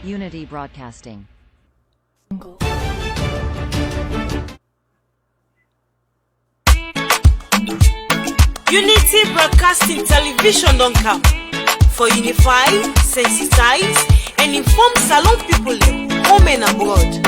Unity Broadcasting. Unity Broadcasting Television don't come for unify, sensitize, and inform Salon people home and abroad.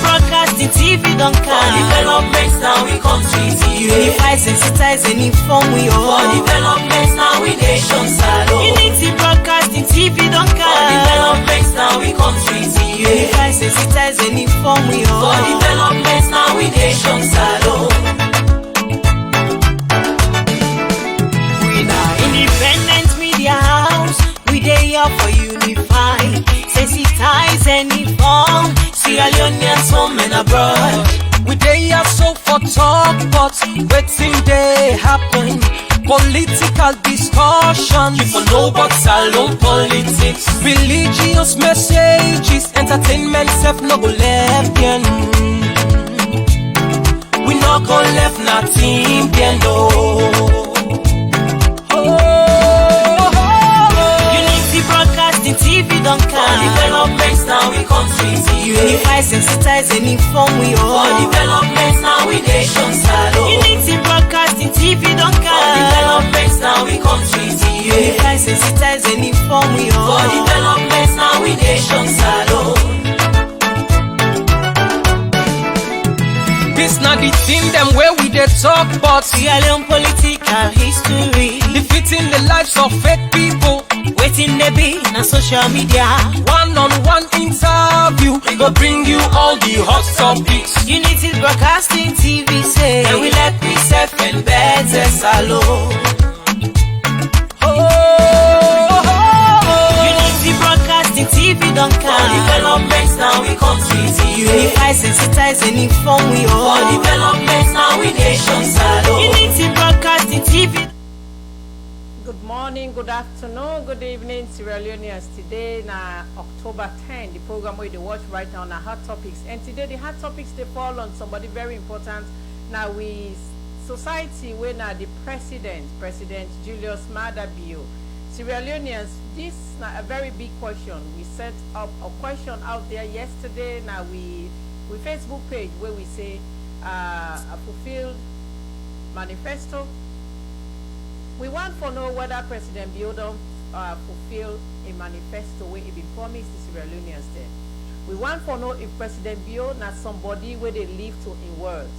Broadcasting TV don't come. For developments now we come to you. Unify, sensitize, and inform we all. For developments now we nation salon. Unity Broadcasting TV don't come. For developments now we come to you. Unify, sensitize, and inform we all. For developments now we nation salon. We now independent media house. We dey here for unify, sensitize, and inform. Sierra Leoneans home and abroad. We dey here so for talk, but waiting they happen. Political discussion, you for know about salon politics. Religious messages, entertainment self no go left again. We no go left nothing bien no. Broadcasting TV don't come. For developments now we come to you. Unify, sensitize, and inform we all. For developments now we nation salon. Unity Broadcasting TV don't come. For developments now we come to you. Unify, sensitize, and inform we all. For developments now we nation salon. This not the thing them where we dey talk about. Sierra Leone political history, defeating the lives of fake people. Waiting they be na social media. One-on-one interview, we go bring you all the hot topics. Unity Broadcasting TV say, and we let myself and beds salon. Unity Broadcasting TV don't come. For developments now we come to you. Unify, sensitize, and inform we all. For developments now we nation salon. Unity Broadcasting TV. Good morning, good afternoon, good evening, Sierra Leoneans. Today na October 10, the program where they watch right now na hot topics. And today the hot topics they fall on somebody very important. Now we society where now the President Julius Maada Bio. Sierra Leoneans, this na a very big question. We set up a question out there yesterday. Now we Facebook page where we say a Fulfilled Manifesto. We want to know whether President Bio don't fulfill a manifesto where it been promised to Sierra Leoneans there. We want to know if President Bio not somebody where they live to in words.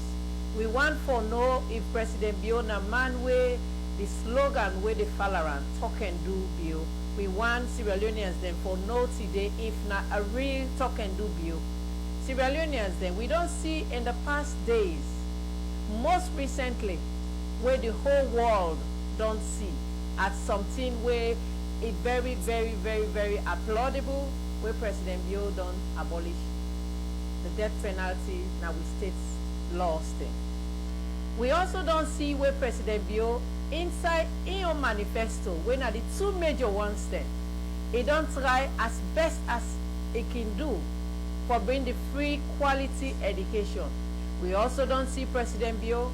We want to know if President Bio na man where the slogan where they follow around talk and do Bio. We want Sierra Leoneans then for know today if not a real talk and do Bio. Sierra Leoneans then we don't see in the past days, most recently, where the whole world don't see as something where it very, very, very, very applaudable where President Bio don't abolish the death penalty now we states laws thing. We also don't see where President Bio inside in your manifesto when are the two major ones then. It don't try as best as it can do for bring the free quality education. We also don't see President Bio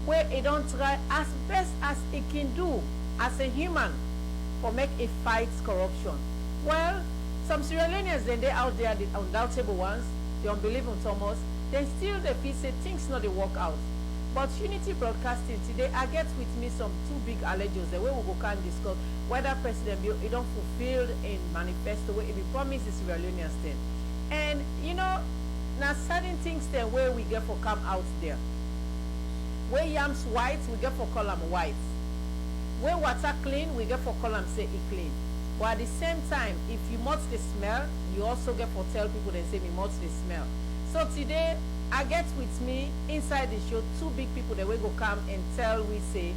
where it don't try as best as it can do as a human for make a fight corruption. Well, some Sierra Leoneans then they out there, the undoubtable ones, the unbelieving Thomas, then still they feel say things not they work out. But Unity Broadcasting today, I get with me some two big allegations the way we go can discuss whether President Bio it don't fulfilled in manifesto where it be promised the Sierra Leoneans then. And you know, now certain things then where we get for come out there. Where yams white, we get for column white. Where water clean, we get for column say it clean. But at the same time, if you must the smell, you also get for tell people they say me must the smell. So today, I get with me inside the show two big people that will go come and tell we say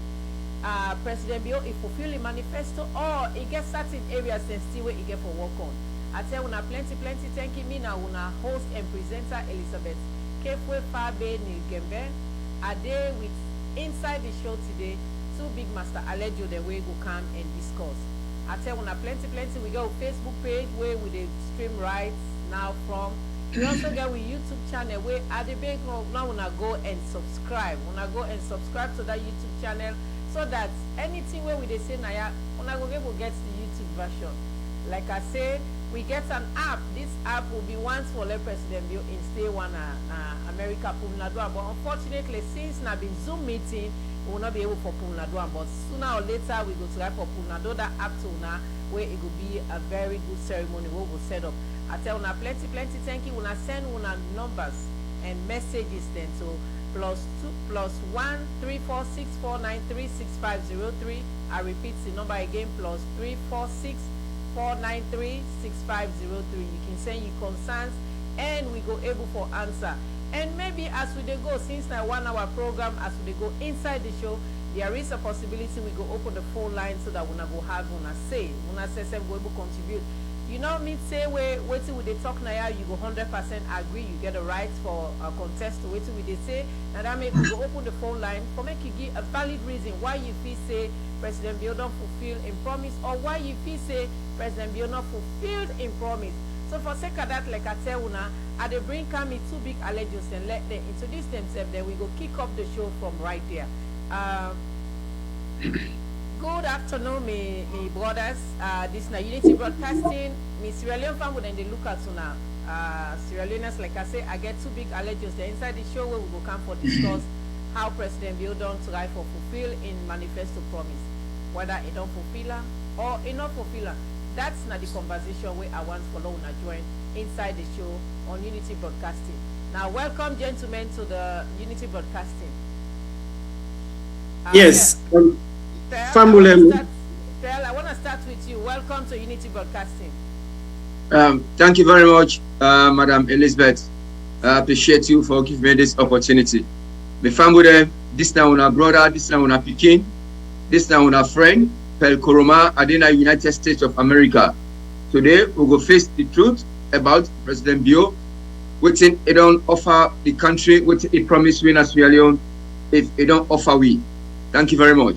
President Bio if fulfill the manifesto or it gets certain areas and still where it get for work on. I tell una plenty thank you me now una host and presenter Elizabeth Kefwe Fabe Nilgembe. Are there with inside the show today two big master Alejo the way go come and discuss. I tell una plenty we go Facebook page where we the stream right now from We also get we YouTube channel where at the big now wanna go and subscribe. Wanna go and subscribe to that YouTube channel so that anything where we they say now wanna go get the YouTube version. Like I say, we get an app. This app will be once for the president in stay one America Pumladua. But unfortunately, since now been Zoom meeting, we will not be able for Pumladua. But sooner or later, we go try for Pumladua that app to now where it will be a very good ceremony we will set up. I tell una plenty thank you. Una send una numbers and messages then to +1 I repeat the number again, +346 493 6503. You can send your concerns and we go able for answer. And maybe as we dey go, since now 1 hour program, as we dey go inside the show, there is a possibility we go open the phone line so that we go have una say go able contribute. You know me say waiting with the talk now, you go 100% agree, you get a right for a contest to waiting with they say, and that make we go open the phone line for make you give a valid reason why you feel say President Bill don't fulfill in promise, or why you feel say President Bill not fulfilled in promise. So for sake of that, like I tell una, I dey bring me two big allegiance and let them introduce themselves. Then we go kick off the show from right there. Good afternoon, me brothers. This is Unity Broadcasting. Me Sierra Leone family and they look at una. Sierra Leoneans, like I say, I get two big allegiance. They're inside the show where we go come for discuss how President Bill don't try for fulfill in manifesto promise, whether it don't fulfill her or it not fulfill her. That's not the conversation where I want follow una join inside the show on Unity Broadcasting. Now, welcome, gentlemen, to the Unity Broadcasting. Yes. I want to start with you. Welcome to Unity Broadcasting. Thank you very much, Madam Elizabeth. I appreciate you for giving me this opportunity. The family, this now our brother, this now our Pekin, this now our friend, Pel Koroma, Adena, United States of America. Today, we will face the truth about President Bio, which it don't offer the country, which it promised we in Sierra Leone, if it don't offer we. Thank you very much.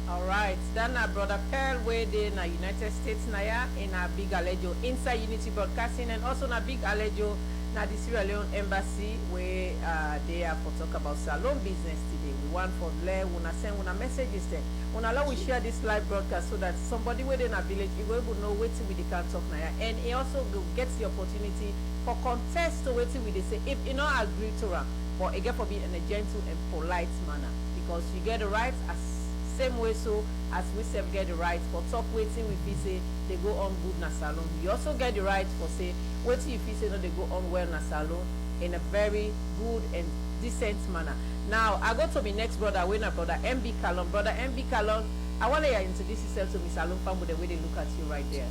All right. Then brother Pearl, where they in the United States naya in a big alejo inside Unity Broadcasting, and also in a big alejo na the Sierra Leone Embassy where they are for talk about salon business today. We want for there, we wanna send una messages there. We allow we share this live broadcast so that somebody within a village you will able to know waiting with the can talk now. And he also gets the opportunity for contest to waiting with they say if you not agree to her, but again for being in a gentle and polite manner. Because you get the right as same way so as we self get the right for talk waiting if you say they go on good na salon. You also get the right for say waiting if you say no they go on well na salon in a very good and decent manner. Now I go to my next brother, when brother MB Kalon. Brother MB Kalon, I want to introduce yourself to Miss Salon family the way they look at you right there.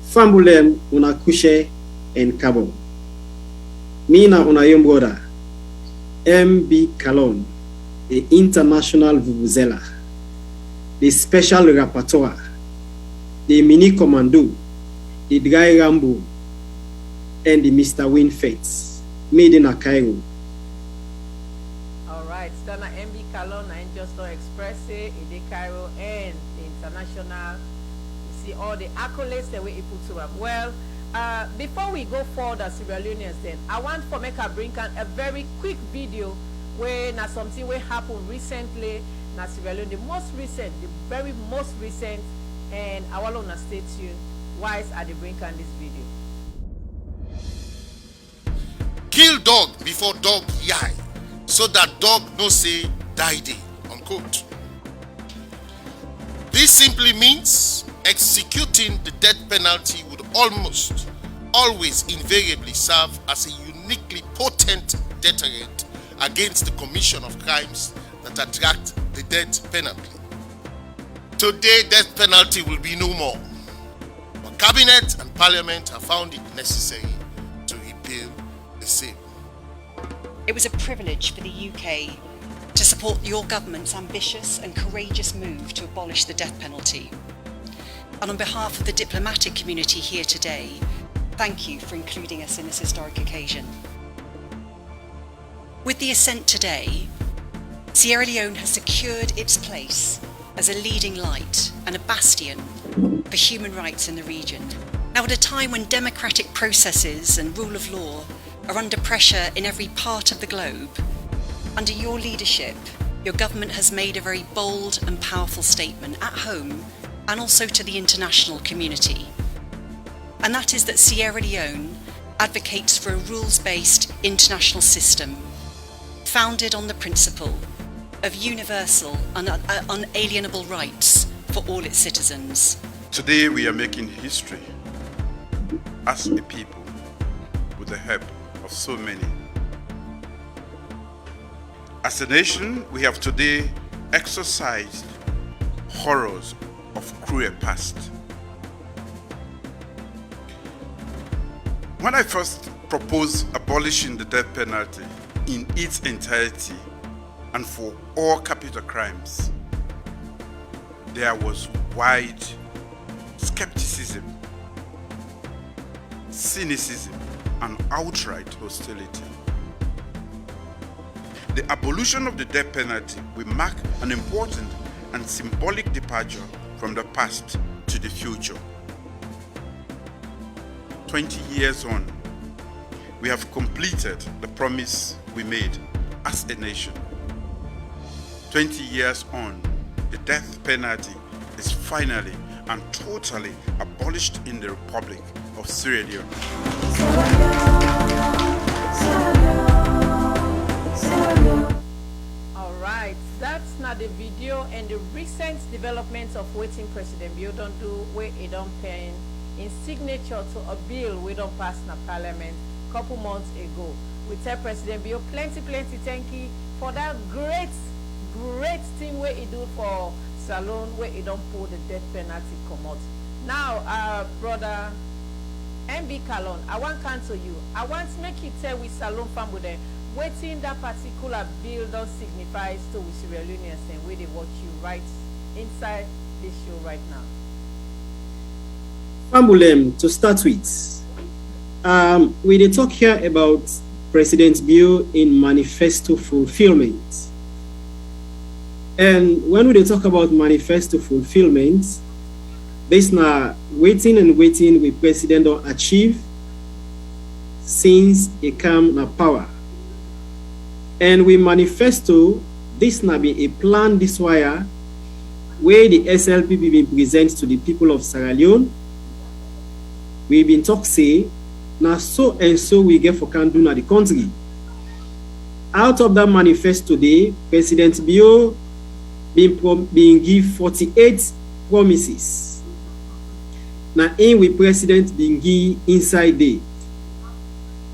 Famulem una kushe and kabo. Mina una young brother MB Kalon, the international vuvuzela, the special rapporteur, the mini commando, the dry rambo, and the Mr. Winfates, made in a Cairo. All right, Dana MB Kalon, I just don't express it, in Cairo and the international. You see all the accolades that we put to them. Well, before we go further, Sierra Leoneans, then I want for make a bring a very quick video where now something will happen recently. Now Sierra Leone, the very most recent, and I want to stay tuned. Why are they bring on this video? Kill dog before dog yai, so that dog no say die day, unquote. This simply means executing the death penalty would almost always invariably serve as a uniquely potent deterrent against the commission of crimes that attract the death penalty. Today, death penalty will be no more. But Cabinet and Parliament have found it necessary to repeal the same. It was a privilege for the UK to support your government's ambitious and courageous move to abolish the death penalty. And on behalf of the diplomatic community here today, thank you for including us in this historic occasion. With the assent today, Sierra Leone has secured its place as a leading light and a bastion for human rights in the region. Now, at a time when democratic processes and rule of law are under pressure in every part of the globe, under your leadership, your government has made a very bold and powerful statement at home and also to the international community. And that is that Sierra Leone advocates for a rules-based international system founded on the principle of universal and unalienable rights for all its citizens. Today we are making history as a people with the help of so many. As a nation, we have today exorcised horrors of cruel past. When I first proposed abolishing the death penalty in its entirety and for all capital crimes, there was wide skepticism, cynicism, and outright hostility. The abolition of the death penalty will mark an important and symbolic departure from the past to the future. 20 years on, we have completed the promise we made as a nation. 20 years on, the death penalty is finally and totally abolished in the Republic of Sierra Leone. All right, that's not the video and the recent developments of waiting President Bio don't do where it don't pen in signature to a bill we don't pass in Parliament a couple months ago. We tell President Bio plenty thank you for that great thing where he do for Salone where he don't pull the death penalty come out. Now, brother MB Kalon, I want to cancel you. I want to make you tell with Salone family there waiting that particular bill don't signify to with Sierra Leoneans and where they watch you right inside this show right now. Fambulem, to start with, we did talk here about President Bio in manifesto fulfillment. And when we talk about manifesto fulfillment, this now waiting with President don't achieve since he come na power. And we manifesto this now be a plan this wire where the SLPP been present to the people of Sierra Leone. We've been talk say now so and so we get for can do na the country. Out of that manifesto today, President Bio being give 48 promises. Now in with President being give inside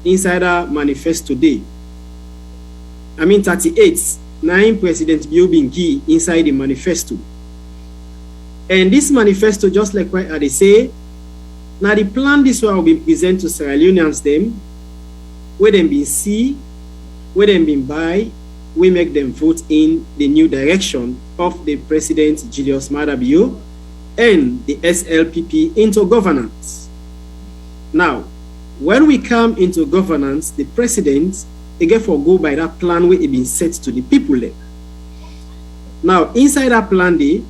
that manifesto today. I mean 38. 9 President Bio being give inside the manifesto. And this manifesto, just like what they say, now the plan this one will be presented to Sierra Leoneans them, where them been see, where them been buy, we make them vote in the new direction of the President Julius Maada Bio and the SLPP into governance. Now, when we come into governance, the President again for go by that plan where it been set to the people there. Now, inside that plan day,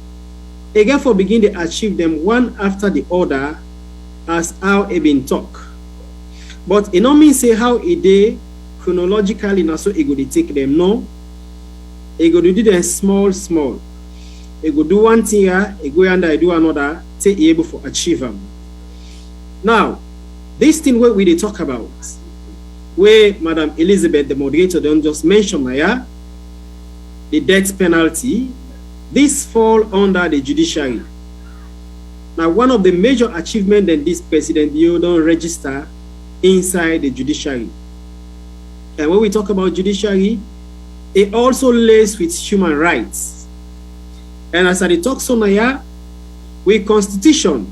again for begin to achieve them one after the other as how it been talk. But it don't mean say how it day chronologically now so it go to take them. No. It go to do them small. It go do one thing here, it go under, it do another, take able for achieve them. Now, this thing where we talk about, where Madam Elizabeth, the moderator, don't just mention here, the death penalty, this fall under the judiciary. Now, one of the major achievements that this President Bio don't register inside the judiciary. And when we talk about judiciary, it also lays with human rights. And as I talk so now, with Constitution,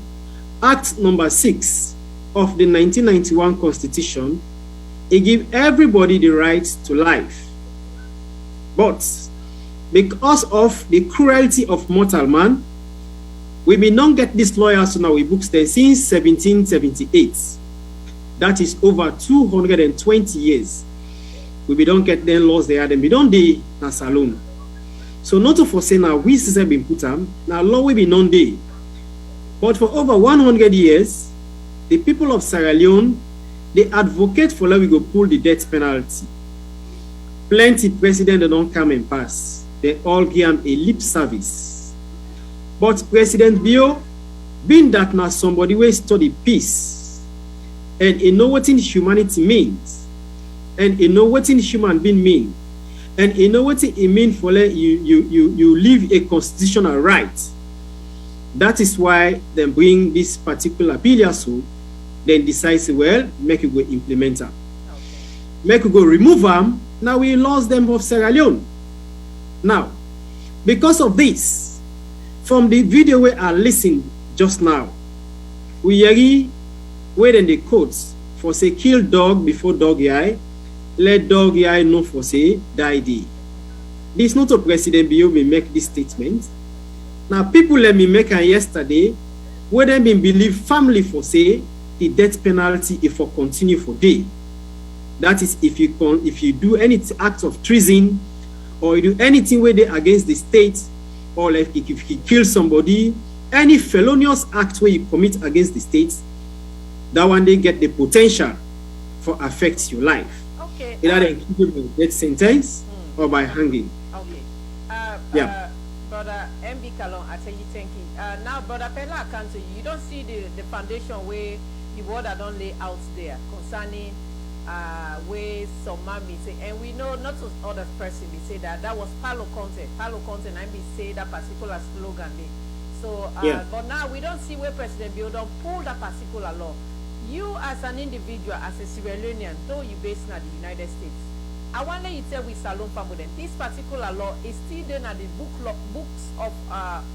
Act number 6 of the 1991 Constitution, it gives everybody the right to life. But because of the cruelty of mortal man, we may not get these lawyers now we books there since 1778. That is over 220 years. We don't get them laws there, then we don't day na Salone. So not to foresee now we been put now law will be non-day. But for over 100 years, the people of Sierra Leone, they advocate for let we go pull the death penalty. Plenty president don't come and pass. They all give him a lip service. But President Bio, being that now somebody will study peace, and he know what in humanity means, and he know what in human being mean, and he know what it means for you live a constitutional right. That is why they bring this particular bill so then decides, well, make you go implement them. Okay. Make you go remove them. Now we lost them of Sierra Leone. Now, because of this, from the video where I listened just now, we hear where in the quotes for say kill dog before dog eye, let dog eye know for say die day. This not a President Bio may make this statement. Now people let me make an yesterday where they been believe family for say the death penalty if for continue for day. That is if you do any act of treason or you do anything where they against the state, or like if you kill somebody, any felonious act where you commit against the state, that one they get the potential for affect your life. Okay. Either included by death sentence or by hanging. Okay. Yeah. Brother MB Kalon, I tell you thank you. Now, Brother Pella Akanto, you don't see the foundation where the word I don't lay out there concerning where some man be say, and we know not to other person be say that was Palo Conte and I be say that particular slogan there. So but now we don't see where President Bio don't pull that particular law. You as an individual, as a Sierra Leonean, though you based in the United States, I want to let you tell with Salon Family then this particular law is still there at the books of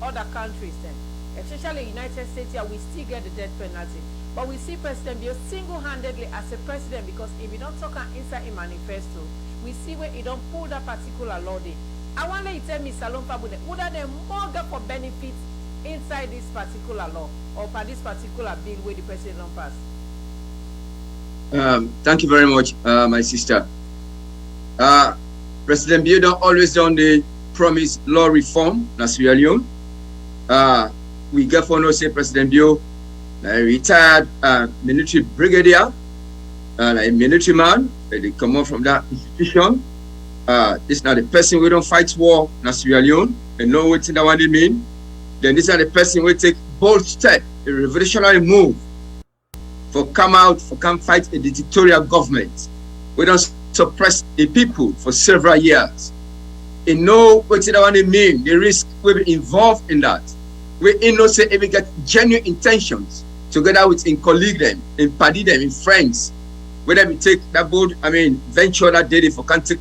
other countries then. Especially United States here, we still get the death penalty. But we see President Bio single-handedly as a president, because if we don't talk inside a manifesto, we see where he don't pull that particular law there. I want to let you tell me, Salon Family, would there more for benefits inside this particular law or for this particular bill where the president don't pass? Thank you very much, my sister. President Bio don't always done the promise law reform in Sierra Leone. We get for no say President Bio, a retired military brigadier, a military man. They come out from that institution. This is not the person we don't fight war in Sierra Leone and know what that one they mean. Then this is the person we take bold step, a revolutionary move for come fight a dictatorial government. We don't suppress the people for several years. And know what that one they mean. The risk will be involved in that. We innocent if we get genuine intentions together with in colleague them, in party them, in friends. Whether we take that bold, venture that day for country,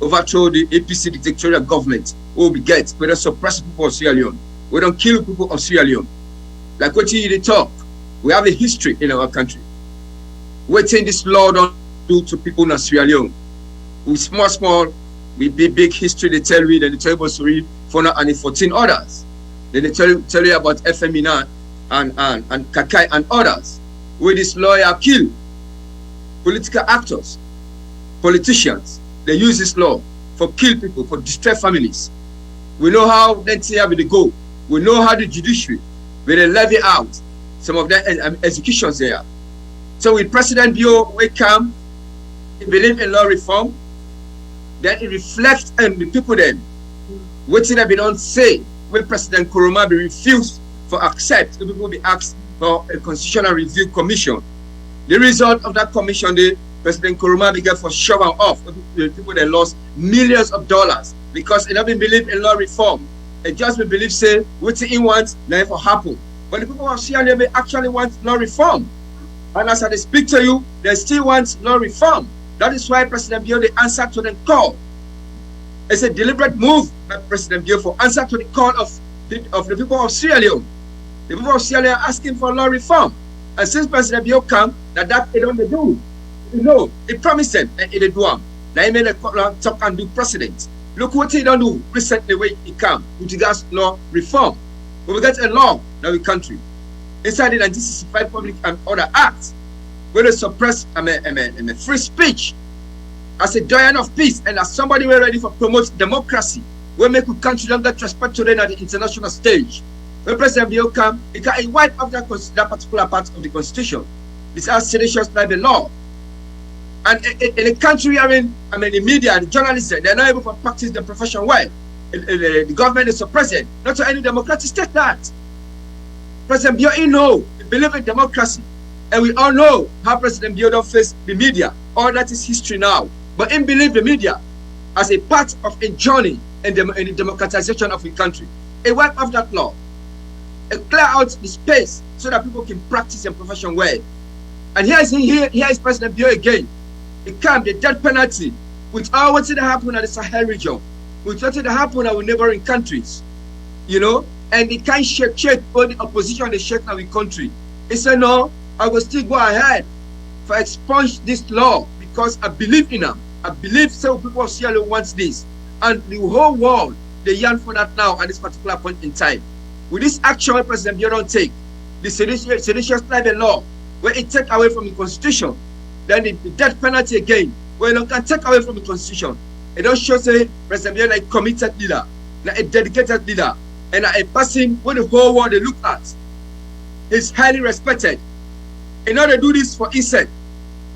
overthrow the APC dictatorial government, what we get, we don't suppress people of Sierra Leone. We don't kill people of Sierra Leone. Like what you talk, we have a history in our country. What this law don't do to people in Sierra Leone. We small, we big history they tell me, then they tell us to read for now and 14 others. Then they tell you about FMINA and Kakai and others, where this lawyer kill political actors, politicians. They use this law for kill people, for destroy families. We know how NTA will go. We know how the judiciary will levy out some of the executions there. So with President Bio, we come, he believe in law reform, then it reflects on the people then. What they be don't say when President Nkrumah be refused for accept, the people will be asked for a constitutional review commission. The result of that commission, the President Nkrumah began for shoving off the people that lost millions of dollars because they don't believe in law reform. They just believe say what he wants never happen. But the people of Sierra Leone actually want law reform. And as I speak to you, they still want law reform. That is why President Bio, the answer to the call. It's a deliberate move by President Bio for answer to the call of the people of Sierra Leone. The people of Sierra Leone are asking for law reform. And since President Bio come, that they don't do. You know, he promised them and he did do them. Now he made a talk and do precedent. Look what he don't do recently when he come with regards to law reform. But we get a law in our country. Inside the 1965 Public and Order Act, where they suppress free speech as a giant of peace and as somebody we're ready for promote democracy, we make a country don't get respect to them at the international stage. When President Bio come, he can wipe off that particular part of the constitution. This is seditious libel law. And in a country, the media and the journalists, they're not able to practice their profession well. The government is suppressed. Not to any democratic state that. President Bio, he believes in democracy. And we all know how President Bio don't face the media. All that is history now. But he believes the media as a part of a journey in the democratization of the country. He wipe off that law. He clear out the space so that people can practice their profession well. And here is President Bio again. It comes the death penalty with all what's going to happen at the Sahel region, with what's going to happen in our neighboring countries, and it can't shake all the opposition they shake now in the country. He said, no, I will still go ahead for expunge this law because I believe in them. I believe some people of Sierra Leone wants this. And the whole world, they yearn for that now at this particular point in time. With this action President Bio don't take, the seditious libel law, where it take away from the constitution, then the death penalty again, where it can take away from the constitution. It don't show say President Bio like a committed leader, like a dedicated leader, and a person where the whole world they look at. He's highly respected. In order to do this for himself,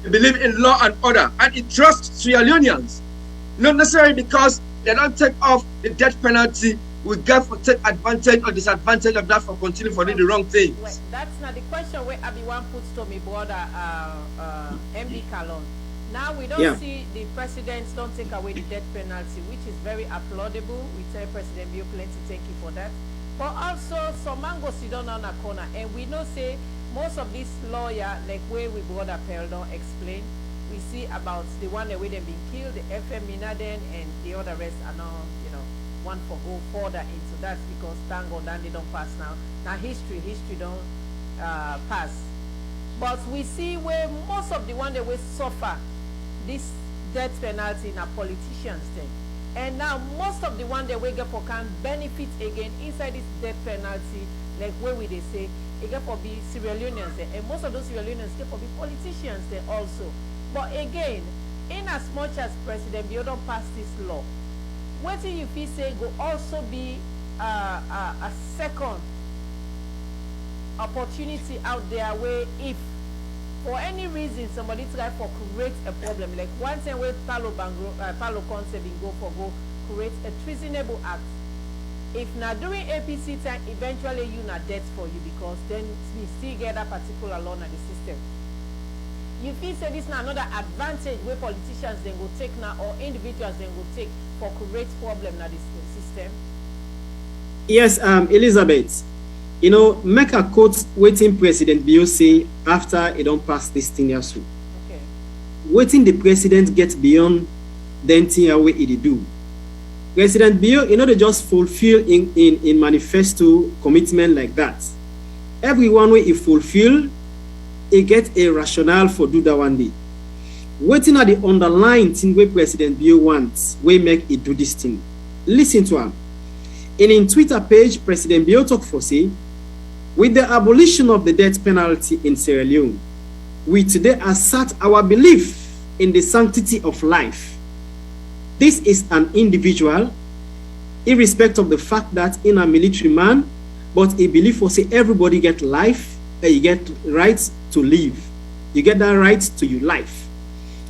he believes in law and order, and he trusts Sierra Leoneans. Not necessarily because they don't take off the death penalty, we get for take advantage or disadvantage of that for continuing for doing the wrong thing. Wait, that's not the question where everyone puts to me, brother MB Kalon. Now we don't see the presidents don't take away the death penalty, which is very applaudable. We tell President Bio plenty thank you for that. But also some man go sit down on a corner, and we know say most of these lawyer, like where we brother Peldon explain, we see about the one that we them being killed, the FM Minaden, and the other rest are now, one for go further into that because thank God that they don't pass now. Now history don't pass. But we see where most of the one that will suffer this death penalty are politicians then. And now most of the one that we get for can benefit again inside this death penalty, like where we they say, it get for be Sierra Leoneans there. And most of those Sierra Leoneans get for be politicians there also. But again, in as much as President Bio don't pass this law, what do you feel say will also be a second opportunity out there where if for any reason somebody try for create a problem, like one thing where Palo concept go create a treasonable act. If not during APC time, eventually you not death for you because then we still get that particular law in the system. You feel say this now another advantage where politicians then go take now or individuals then go take for create problem in this system? Yes, Elizabeth. Make a quote waiting President Bio say after he don't pass this thing here soon. Okay. Waiting the president gets beyond the thing way he do. President Bio, they just fulfill in manifesto commitment like that. Everyone way he fulfill, he get a rationale for do that one day. Waiting at the underlying thing where President Bio wants, we make it do this thing. Listen to him. In Twitter page, President Bio talk for say, with the abolition of the death penalty in Sierra Leone, we today assert our belief in the sanctity of life. This is an individual, irrespective of the fact that in a military man, but a belief for say everybody get life, and you get rights to live. You get that right to your life.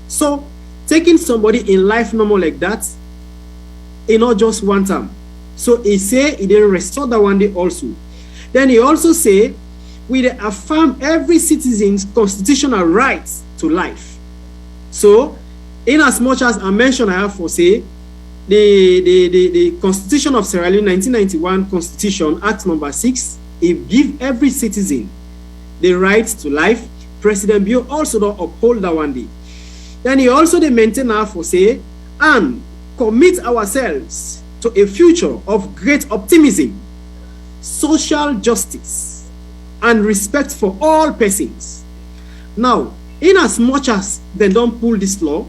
So, taking somebody in life normal like that, not just one time. So he say he didn't restore that one day also. Then he also say, we affirm every citizen's constitutional rights to life. So, in as much as I mentioned, I have for say, the Constitution of Sierra Leone 1991 Constitution, Act number 6, it give every citizen the right to life. President Bio also don't uphold that one day. Then he also they maintain our for say, and commit ourselves to a future of great optimism, social justice, and respect for all persons. Now, in as much as they don't pull this law,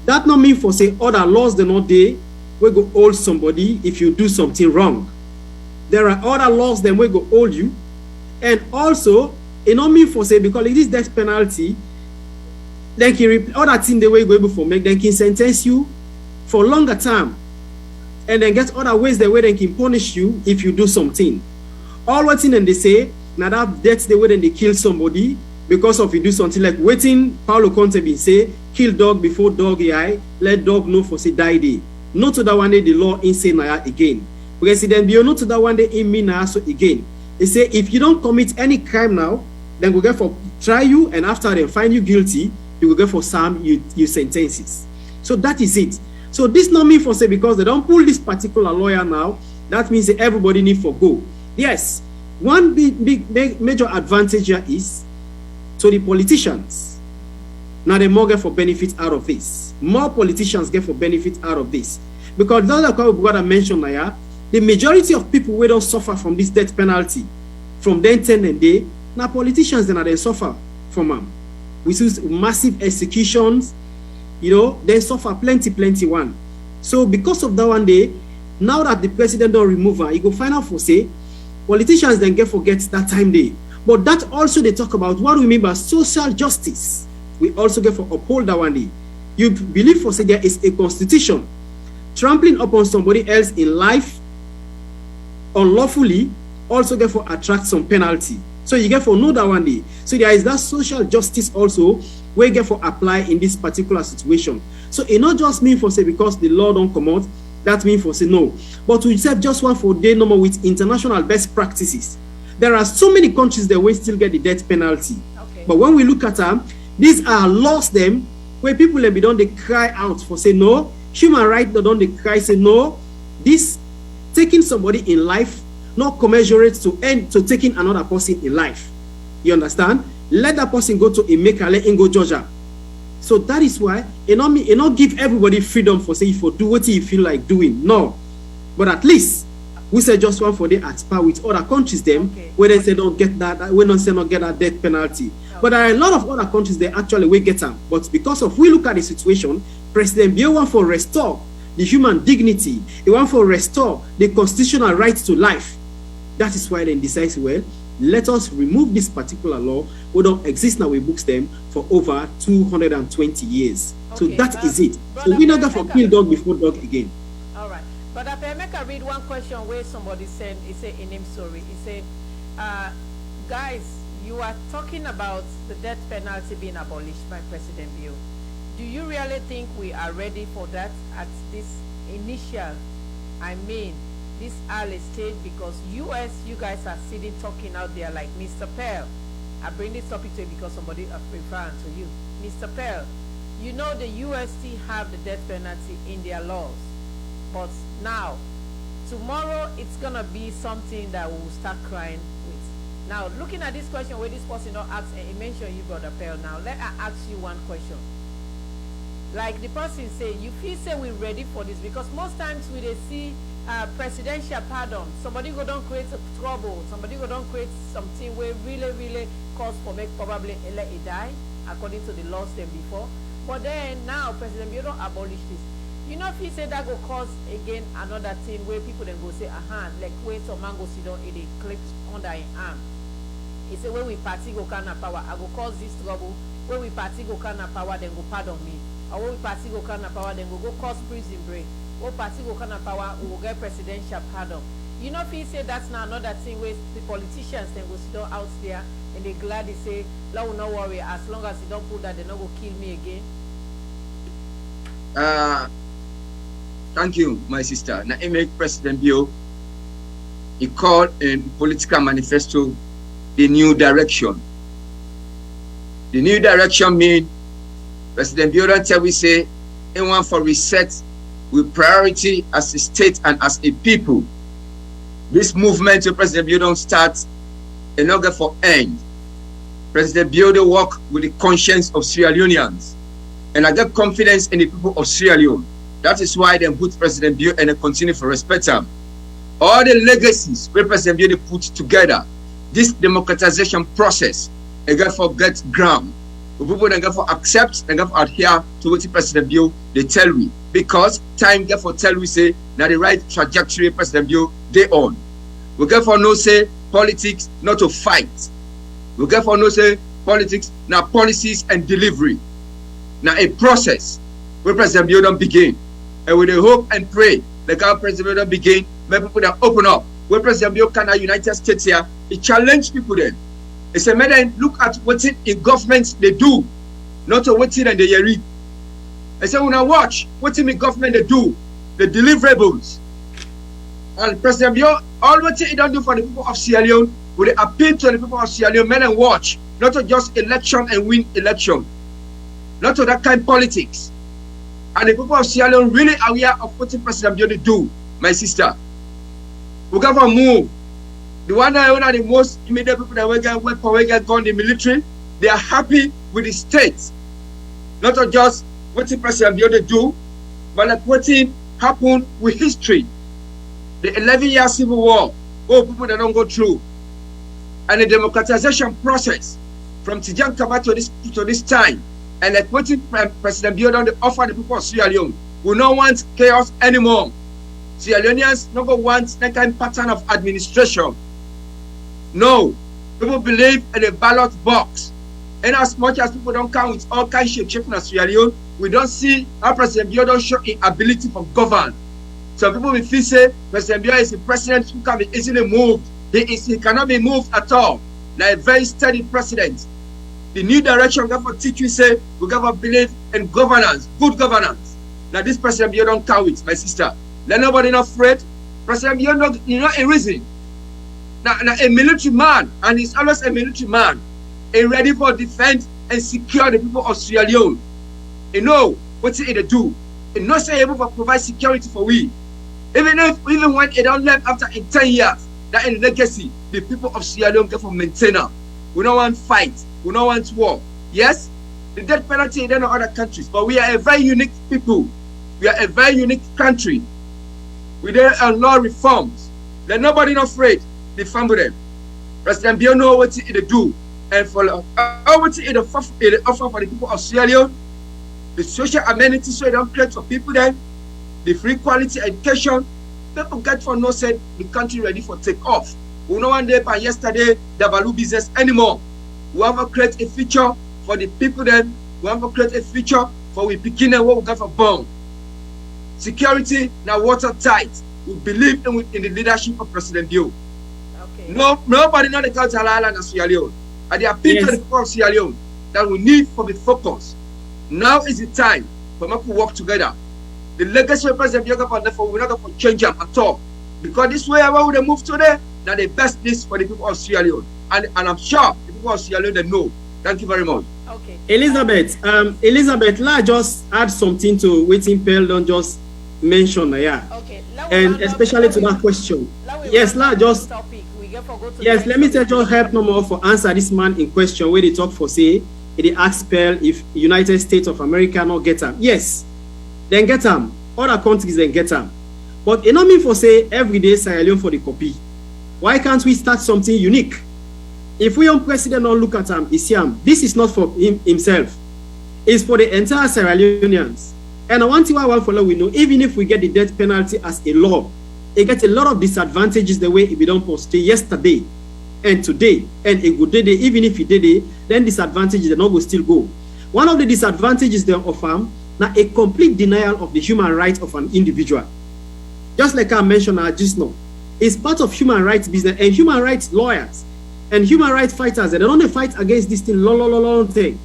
that not mean for say other laws they not there, we go hold somebody if you do something wrong. There are other laws that we go hold you, and also it not mean for say because it is death penalty, then can other thing they will go able for make, then can sentence you for longer time, and then get other ways the way they can punish you if you do something. all what's in and they say, now that's the way then they kill somebody because of you do something like waiting. Paulo Conte be say, kill dog before dog eye, let dog know for say die day. Not to that one day the law insane again. President Bio not to that one day in me now so again. They say if you don't commit any crime now, then we'll get for try you, and after they find you guilty, you will get for some you sentences. So that is it. So this not mean for say because they don't pull this particular lawyer now, that means that everybody need for go. Yes, one big major advantage here is to the politicians. Now they more get for benefit out of this. More politicians get for benefit out of this. Because that's what I mentioned here, the majority of people who don't suffer from this death penalty from then 10 and day, now politicians then are they suffer from them. We see massive executions, they suffer plenty one. So because of that one day, now that the president don't remove her, he go find out for say, politicians then get forget that time day. But that also they talk about what we mean by social justice. We also get for uphold that one day. You believe for say there is a constitution. Trampling upon somebody else in life unlawfully also get for attract some penalty. So you get for know that one day. So there is that social justice also where you get for apply in this particular situation. So it not just mean for say because the law don't come out, that mean for say no. But we said just one for day number with international best practices. There are so many countries that will still get the death penalty. Okay. But when we look at them, these are laws them where people be done they cry out for say no. Human rights they don't they cry say no. This taking somebody in life not commensurate to end to taking another person in life. You understand? Let that person go to Emeka, let him go Georgia. So that is why it not give everybody freedom for say for do what you feel like doing. No. But at least we say just one for the at par with other countries them where they say don't get that, we don't say not get that death penalty. But there are a lot of other countries that actually will get them. But because of we look at the situation, President Bill want for restore the human dignity, he want for restore the constitutional right to life. That is why they decide, well, let us remove this particular law. We don't exist now, we books them for over 220 years. So that is it. So we not going for kill dog before dog again. All right. But if I make a read one question where somebody said, he said in him story, he said, guys, you are talking about the death penalty being abolished by President Bill. Do you really think we are ready for that at this initial, this early stage? Because US, you guys are sitting talking out there like Mr. Pearl. I bring this topic to you because somebody is referring to you. Mr. Pearl, you know the US still have the death penalty in their laws. But now, tomorrow it's going to be something that we will start crying with. Now, looking at this question where this person not ask, and he mentioned you, Brother Pearl. Now, let I ask you one question. Like the person say, you feel say we're ready for this because most times we they see presidential pardon, somebody go down create a trouble, somebody go down create something where really cause for make probably let it die according to the laws them before. But then now President Bill don't abolish this. You know if he say that go cause again another thing where people then go say like where some man go sit down it clip under an arm. He say when we party go can power, I go cause this trouble. When we party go can power, then go pardon me. Or when we party go can power, then go cause prison break. When party go can power, we will get presidential pardon. You know if he say that's not another thing where the politicians then go sit down out there and they gladly say, "Lord, no worry, as long as you don't put that, they're not go kill me again." Thank you, my sister. Now, I make President Bill, he called in political manifesto the new direction. The new direction means President Bill don't tell we say, he want for reset with priority as a state and as a people. This movement to President Bill don't start in order for end. President Bill they work with the conscience of Sierra Leoneans. And I get confidence in the people of Sierra Leone. That is why they put President Bill and they continue to respect him. All the legacies where President Bill put together, this democratization process, they get for get ground. The people they get for accept, they get for adhere to what President Bill they tell we. Because time get for tell we say now the right trajectory President Bill they on. We get for no say politics not to fight. We get for no say politics now policies and delivery. Now a process where President Bill don't begin. And with the hope and pray, the God President Bill don't begin, make people that open up where President Bill can United States here, he challenged people then. He said, "Man, look at what in government they do, not what in the read." I said, when I watch what in the government they do, the deliverables. And President Bill, all what he don't do for the people of Sierra Leone, will appeal to the people of Sierra Leone, men and watch, not to just election and win election, not to that kind of politics. And the people of Sierra Leone really aware of what President Bill do, my sister. We got to move. The one that are the most immediate people that we get weapon, we get gun, the military, they are happy with the state. Not to just what President Bill do, but like what happened with history. The 11-year civil war, people that don't go through. And the democratization process from Tijan Kaba to this time. And like what President Bill don't offer the people of Sierra Leone. We don't want chaos anymore. Sierra Leoneans don't want that kind of pattern of administration. No. People believe in a ballot box. And as much as people don't come with all kinds of shape in Sierra Leone, we don't see how President Bill don't show his ability to govern. Some people will feel say President Bill is a president who can be easily moved. He cannot be moved at all. Like a very steady president. The new direction we got for teach you say we got to believe in governance, good governance. Now this President Bill don't count with, my sister. Let nobody not afraid. President Bill not a reason. Now a military man, and he's always a military man, is ready for defense and secure the people of Sierra Leone. You know what he do. He not say able to provide security for we. Even when it don't left after 10 years, that in legacy, the people of Sierra Leone get for maintainer. We don't want fight. We don't want war. Yes, the death penalty in other countries, but we are a very unique people. We are a very unique country. We there are law reforms. Let nobody not afraid. They fumble them. President Bill know what he do, and for what he offer for the people of Sierra Leone, the social amenities so they don't create for people then, the free quality education. People get for no said the country ready for take off. We no one day by yesterday the value business anymore. We have to create a future for the people then. We have to create a future for we begin and what we got for born. Security now watertight. We believe in the leadership of President Bill. Okay. Nobody know the culture and Sierra Leone. And they appeal to the people of Sierra Leone that we need for the focus. Now is the time for us to work together. The legacy of President Bill got for we're not going to change them at all. Because this way how we move today, now the best is for the people of Sierra Leone. And I'm sure the people of Sierra Leone they know. Thank you very much. Okay. Elizabeth, let just add something to what Impel don't just mention yeah. Okay. And especially to that question. Yes, just yes, let me tell you help no more for answer this man in question where they talk for say they ask Pearl if United States of America not get them. Yes, then get them. Other countries then get them. But it not mean for say every day Sierra Leone for the copy. Why can't we start something unique? If we on president don't look at him, this is not for himself. It's for the entire Sierra Leoneans. And I want to follow we know, even if we get the death penalty as a law, it gets a lot of disadvantages the way it be done post yesterday and today and a good day, even if it did it, then disadvantages the will still go. One of the disadvantages then of now a complete denial of the human rights of an individual. Just like I mentioned just now, it's part of human rights business and human rights lawyers and human rights fighters, they don't only fight against this thing long thing.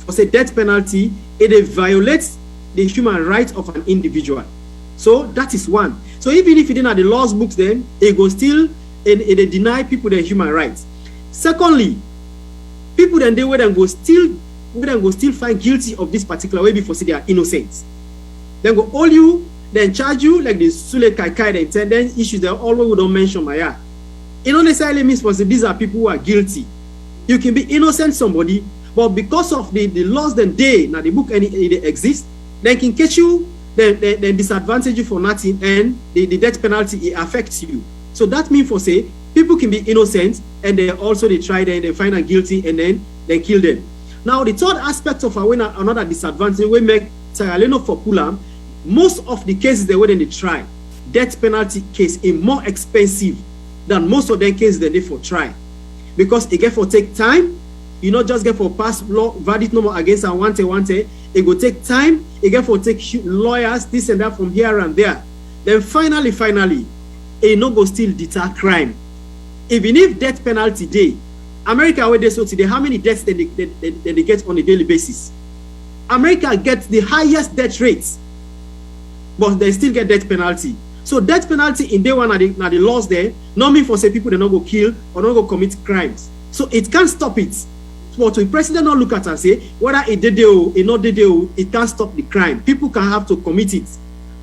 For say death penalty, it violates the human rights of an individual. So that is one. So even if it didn't have the laws books, then it goes still it deny people their human rights. Secondly, people then they would go still find guilty of this particular way before say they are innocent. Then go hold you, then charge you like the Sule Kaikai the intended issues that always we don't mention Maya. It don't necessarily means for say these are people who are guilty. You can be innocent somebody, but because of the laws then they now the book and they exist, then can catch you, then disadvantage you for nothing, and the death penalty it affects you. So that means for say people can be innocent and they try they find them guilty and then they kill them. Now the third aspect of another disadvantage we make Sierra Leone for Pulam, most of the cases they when they try, death penalty case is more expensive than most of them cases that they for try. Because it get for take time, you not just get for pass law verdict no more against and one it go take time, it get for take lawyers, this and that from here and there. Then finally, it no go still deter crime. Even if death penalty day, America where they so today, how many deaths they get on a daily basis? America gets the highest death rates, but they still get death penalty. So death penalty in day one are the laws there, not mean for say people they not go kill or not go commit crimes. So it can't stop it. But the president not look at and say whether it did or it not did, it can't stop the crime. People can have to commit it.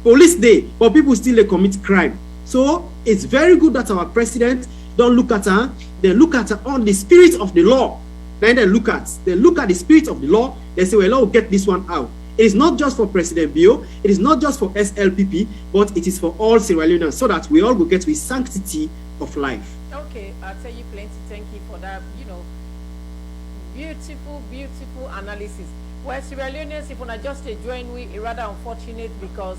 Police day, but people still they commit crime. So it's very good that our president don't look at her. They look at her on the spirit of the law. Then they look at the spirit of the law. They say, well, let's get this one out. It is not just for President Bio. It is not just for SLPP, but it is for all Sierra Leoneans, so that we all will get with sanctity of life. Okay, I'll tell you plenty. Thank you for that. Beautiful analysis. Well, Sierra Leoneans, if we not just join, we rather unfortunate because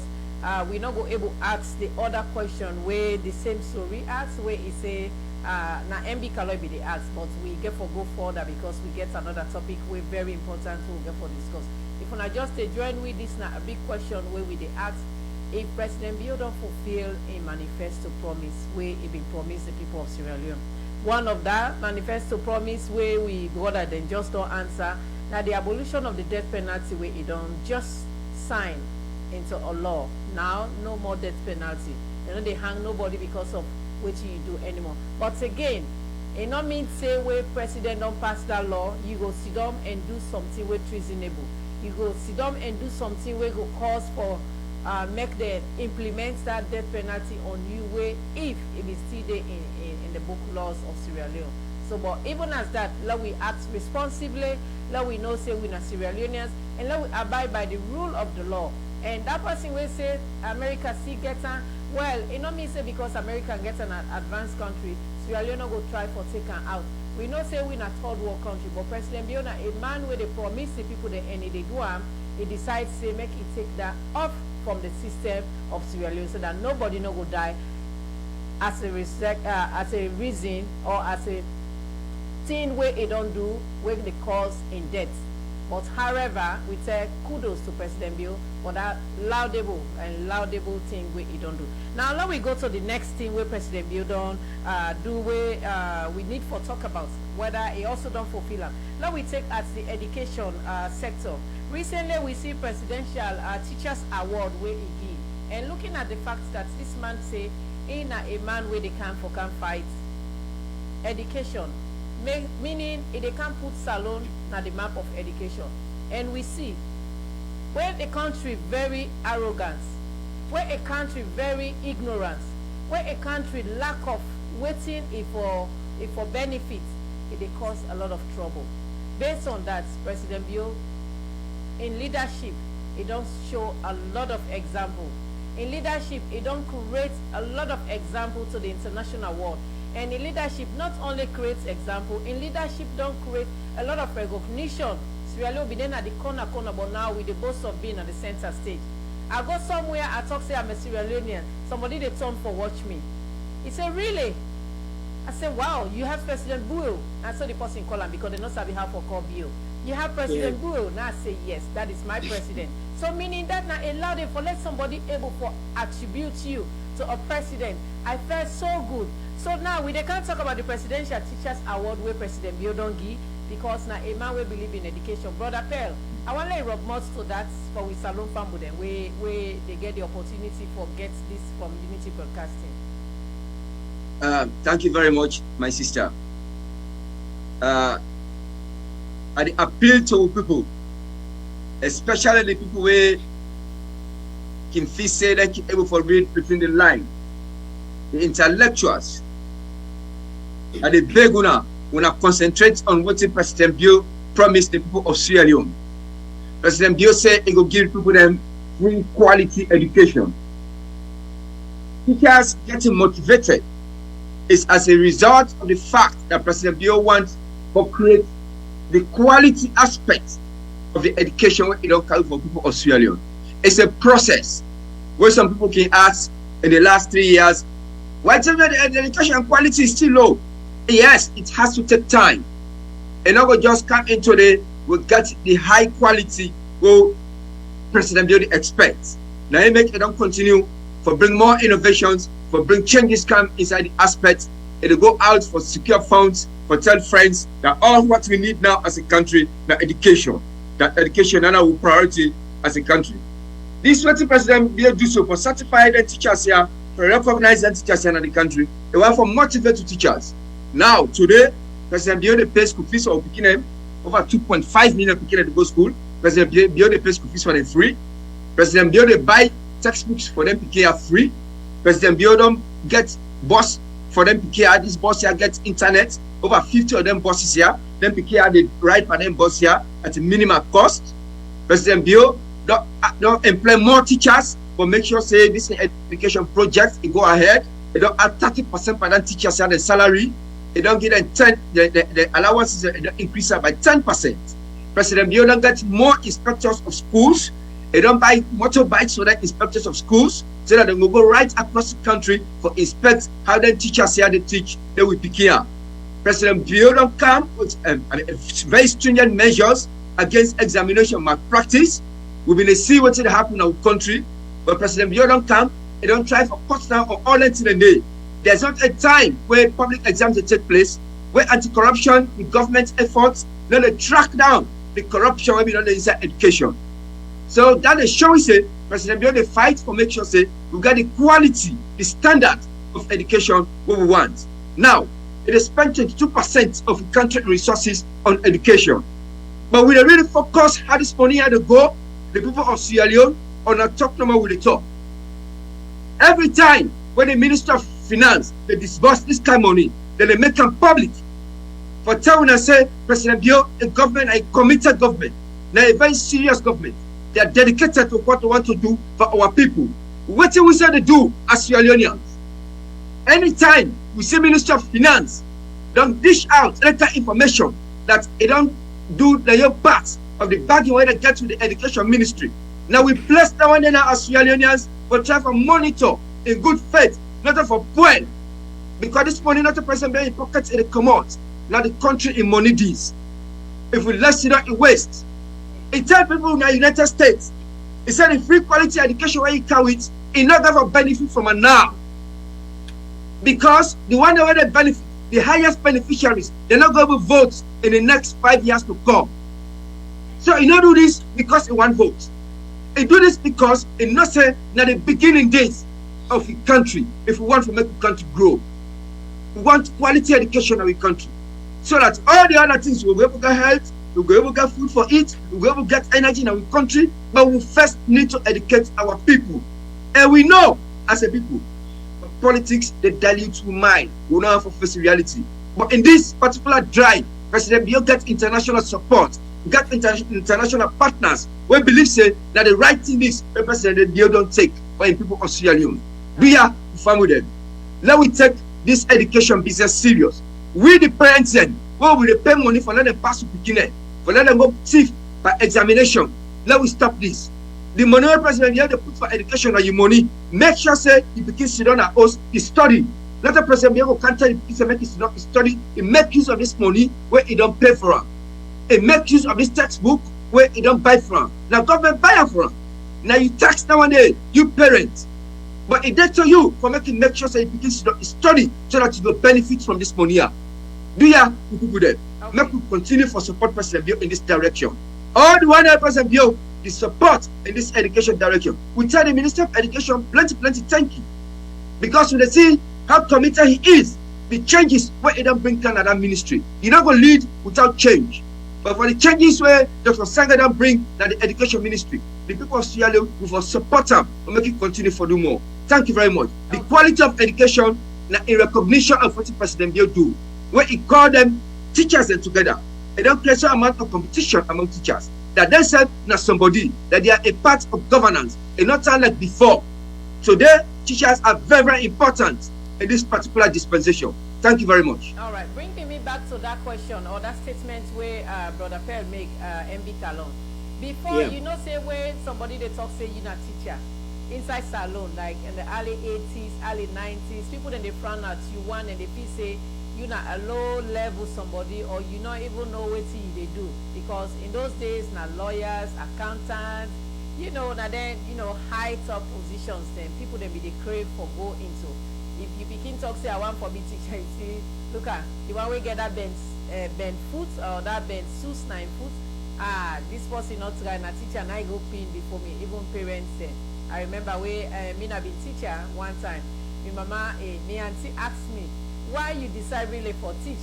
we not go able to ask the other question where the same story asks, where it say now MB Kaloy be the ask, but we get for go further because we get another topic we very important to get for discuss. If we not just join with this now a big question where we they ask if President Bio don't fulfill a manifesto promise where it been promised the people of Sierra Leone. One of that manifesto promise where we brother then just don't answer now the abolition of the death penalty where it don't just sign into a law. Now no more death penalty. They hang nobody because of what you do anymore. But again, it not mean say where president don't pass that law, you go sit down and do something where treasonable. You go sit down and do something where go cause for make them implement that death penalty on you where if it is still there in the book laws of Sierra Leone. So but even as that, let we act responsibly, let we know say we're not Sierra Leoneans, and let we abide by the rule of the law. And that person will say America see get an, well, it not mean say because America gets an advanced country, Sierra Leone go try for take her out. We know say we're not third world country, but President Biona, a man where they promise the people the and they do he decides say make it take that off from the system of Sierra Leone so that nobody no go die as a reason or as a thing where it don't do where they cause in death. But however, we say kudos to President Bill for that laudable thing where he don't do. Now let we go to the next thing where President Bill don't do where we need for talk about whether he also don't fulfill them. Now we take at the education sector. Recently we see presidential teachers award where he give, and looking at the fact that this man say in a man where they can fight education. Meaning they can't put Salone on the map of education. And we see where a country very arrogant, where a country very ignorant, where a country lack of waiting for benefit, it cause a lot of trouble. Based on that, President Bio, in leadership, it don't show a lot of example. In leadership, it don't create a lot of example to the international world. And in leadership, not only creates example, in leadership don't create a lot of recognition. Sierra Leone be then at the corner, but now with the boast of being at the center stage. I go somewhere, I talk, say I'm a Sierra Leonean. Somebody they turn for watch me. He said, really? I said, wow, you have President Buell. And so the person call him because they not sabi how for call Bill. You have President Buell. Now I say, yes, that is my president. So meaning that now allow them for let somebody able to attribute you to a president. I felt so good. So now we can't talk about the Presidential Teachers Award where President Bio don't give because now a man will believe in education. Brother Pell, I want to let Rob Motts to that for with Salon Family then where they get the opportunity for get this from Unity Broadcasting. Thank you very much, my sister. I appeal to people, especially the people where can feel say that keep able to read between the line, the intellectuals. And the beg una concentrate on what the President Bio promised the people of Sierra Leone. President Bio said he will give people them free quality education. Teachers getting motivated is as a result of the fact that President Bio wants to create the quality aspect of the education where it don't carry for people of Sierra Leone. It's a process where some people can ask in the last 3 years, why tell me the education quality is still low? Yes, it has to take time. And not we just come into we get the high quality where President Bill expects. Now he make it don't continue for bring more innovations for bring changes come inside the aspect. It will go out for secure funds, for tell friends that all what we need now as a country, that education is our priority as a country. This what the president will do so for certified teachers here, for recognized teachers here in the country. They want for motivated teachers. Now, today, President Bio pay school fees for Pikine, over 2.5 million Pikine to go school. President Bio pay school fees for them free. President Bio buy textbooks for them Pikine are free. President Bio don't get bus for them Pikine. This bus here gets internet. Over 50 of them buses here. Them Pikine they ride for them bus here at a minimum cost. President Bio don't employ more teachers, but make sure say this education project it go ahead. They don't add 30% for them teachers here the salary. They don't get the allowances increase by 10%. President Bio don't get more inspectors of schools. They don't buy motorbikes for the inspectors of schools so that they will go right across the country for inspect how the teachers here they teach. They will pick here. President Bio don't come with very stringent measures against examination malpractice. We're going to see what's going to happen in our country. But President Bio don't come. They don't try for cut down on all that in the day. There's not a time where public exams will take place, where anti-corruption with government efforts, then they track down the corruption when we don't inside education. So that is showing say President Bio they fight for make sure say we got the quality, the standard of education what we want. Now, it is spent 22% of the country resources on education. But we really focus how this money had to go, the people of Sierra Leone on a top number with the top. Every time when the Minister of Finance they disburse this kind of money, then they make them public. For telling us say President Bio, a government, a committed government, now a very serious government. They are dedicated to what they want to do for our people. What do we say they do as Sierra Leoneans? Anytime we see Minister of Finance don't dish out extra information that they don't do the part of the bargain where they get to the education ministry. Now we place that one now as Sierra Leoneans for try to monitor in good faith, not for poor. Because this money not a person being pockets in the commode, not the country in money deeds. If we let it out in waste. It tells people in the United States, it said the free quality education where you can it, it not going to benefit from it now. Because the one that will benefit, the highest beneficiaries, they're not going to vote in the next 5 years to come. So you not do this because it want vote. You do this because it not say that the beginning days of the country, if we want to make the country grow, we want quality education in our country. So that all the other things will be able to get health, we'll be able to get food for it, we'll be able to get energy in our country, but we first need to educate our people. And we know, as a people, politics, they dilute mind. We don't have to face reality. But in this particular drive, President Bio gets international support, get international partners. We believe say that the right thing is President Bio don't take when people of Sierra Leone. We are fine with them. Let we take this education business serious. We the parents then, well, we pay money for let them pass to Pikine, for let them go thief by examination. Let we stop this. The money President Bio they put for education or your money, make sure say the Pikine sit down at us, he study. Let the President Bio can't tell the Pikine make it not study, he make use of this money where he don't pay for it. He make use of this textbook where he don't buy from. Now government buy it from. Now you tax nowadays, you parents. But it did to you for make sure that you begin to study so that you will benefit from this money. Do ya people there? Okay. Make we continue for support President Bio in this direction. All the one President Bio, the support in this education direction. We tell the Minister of Education plenty thank you. Because when they see how committed he is, the changes where he don't bring Canada ministry. You're not going to lead without change. But for the changes where Dr. Sanga don't bring that the education ministry, the people of Sierra Leone will support them and make it continue for do more. Thank you very much. The quality of education now in recognition of what President Bio do, where he call them teachers and together. They don't create some amount of competition among teachers. That they said now somebody that they are a part of governance and not like before. So their teachers are very, very important in this particular dispensation. Thank you very much. All right, bringing me back to that question or that statement where Brother Pearl make MB Kalon. Before you know say where somebody they talk say you're not teacher inside salon like in the early 80s, early 90s, people then they frown at you one and they feel say you're not a low level somebody or you not even know what they do because in those days now lawyers, accountants, you know, now then you know high top positions then people then be the crave for go into. talk say I want for me teacher, you see, look at the one we get that bent foot or that bent shoes 9 foot. This person not try na teacher and I go pin before me, even parents say. I remember we me na be teacher one time. My mama, me auntie asked me, why you decide really for teach?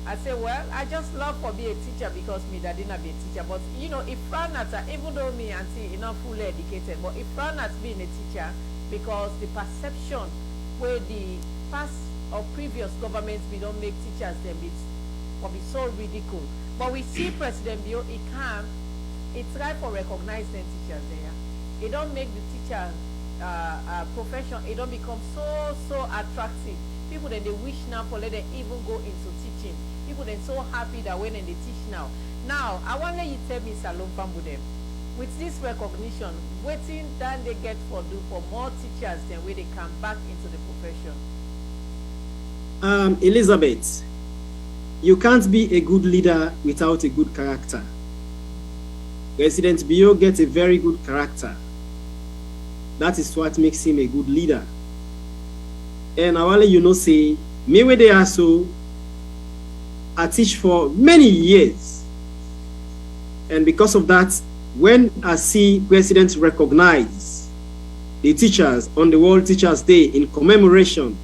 I say, well, I just love for be a teacher because me that didn't be a teacher. But you know, if frown at even though me auntie not fully educated, but if frown at being a teacher because the perception where the past or previous governments we don't make teachers them be so ridiculous. But we see President Bio, he try for recognize them teachers there. It don't make the teacher profession, it don't become so attractive. People then they wish now for let them even go into teaching. People then so happy that when they teach now. Now I want to let you tell me Salom Pambudem. With this recognition, waiting than they get for more teachers than where they come back into the profession. Elizabeth, you can't be a good leader without a good character. President Bio gets a very good character. That is what makes him a good leader. And I want to let you know, say, me where they are so, I teach for many years. And because of that, when I see presidents recognize the teachers on the World Teachers Day in commemoration,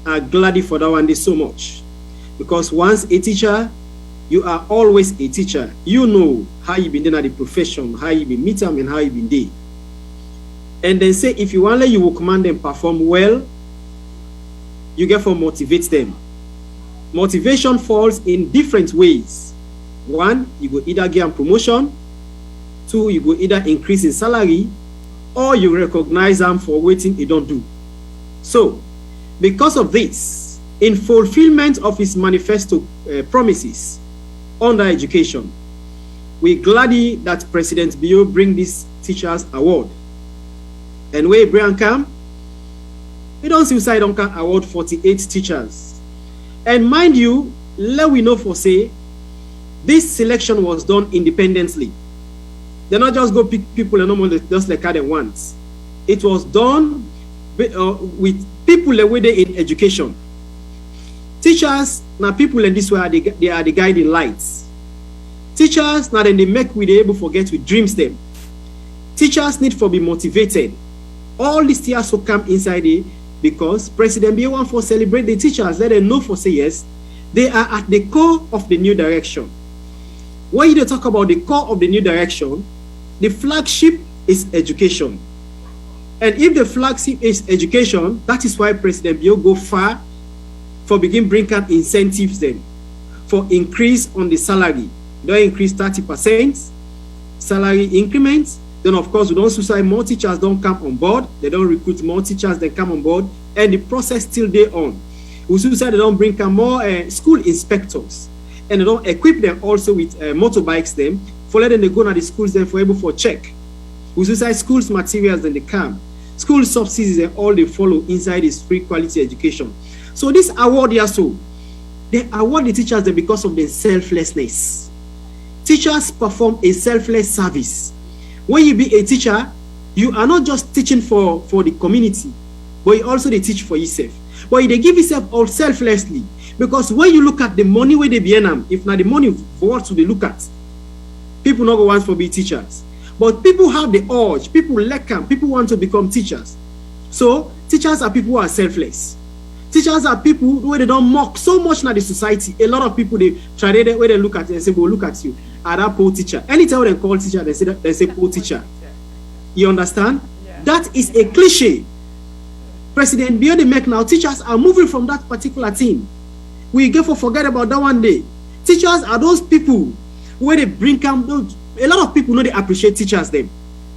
I'm glad for that one day so much. Because once a teacher, you are always a teacher. You know how you been doing at the profession, how you been meet them and how you been there. And then say, if you want to, you will command them perform well, you get to motivate them. Motivation falls in different ways. One, you go either get a promotion. Two, you go either increase in salary, or you recognize them for waiting you don't do. So, because of this, in fulfillment of his manifesto promises under education, we're glad that President Bio bring this teachers award. And where Brian come, we don't see side on award 48 teachers. And mind you, let we know for say, this selection was done independently. They not just go pick people and normally just like how they want. It was done with people that were there in education. Teachers, now people in this way, they are the guiding lights. Teachers, now then they make we able forget we dreams them. Teachers need to be motivated. All these teachers will come inside it because President Bio want for celebrate the teachers. Let them know for say yes, they are at the core of the new direction. When you talk about the core of the new direction, the flagship is education. And if the flagship is education, that is why President Bio go far for begin bring up incentives then for increase on the salary. Don't increase 30% salary increments. Then of course we don't suicide more teachers don't come on board. They don't recruit more teachers that come on board, and the process still there on. We suicide they don't bring up more school inspectors, and they don't equip them also with motorbikes them for letting them go to the schools then for able for check. We suicide schools materials then they come. School subsidies and all they follow inside is free quality education. So this award here, so they award the teachers then because of their selflessness. Teachers perform a selfless service. When you be a teacher, you are not just teaching for the community, but you also they teach for yourself. But they give yourself all selflessly. Because when you look at the money where they be earning, if not the money for what they look at, people not go want to be teachers. But people have the urge, people like them, people want to become teachers. So teachers are people who are selfless. Teachers are people where they don't mock so much in the society. A lot of people they try where they look at it and say, well, look at you. Are that poor teacher? Anytime they call teacher, they say poor teacher. You understand? Yeah. That is a cliche. President Bio they make now, teachers are moving from that particular thing. We get for forget about that one day. Teachers are those people where they bring come. A lot of people know they appreciate teachers them.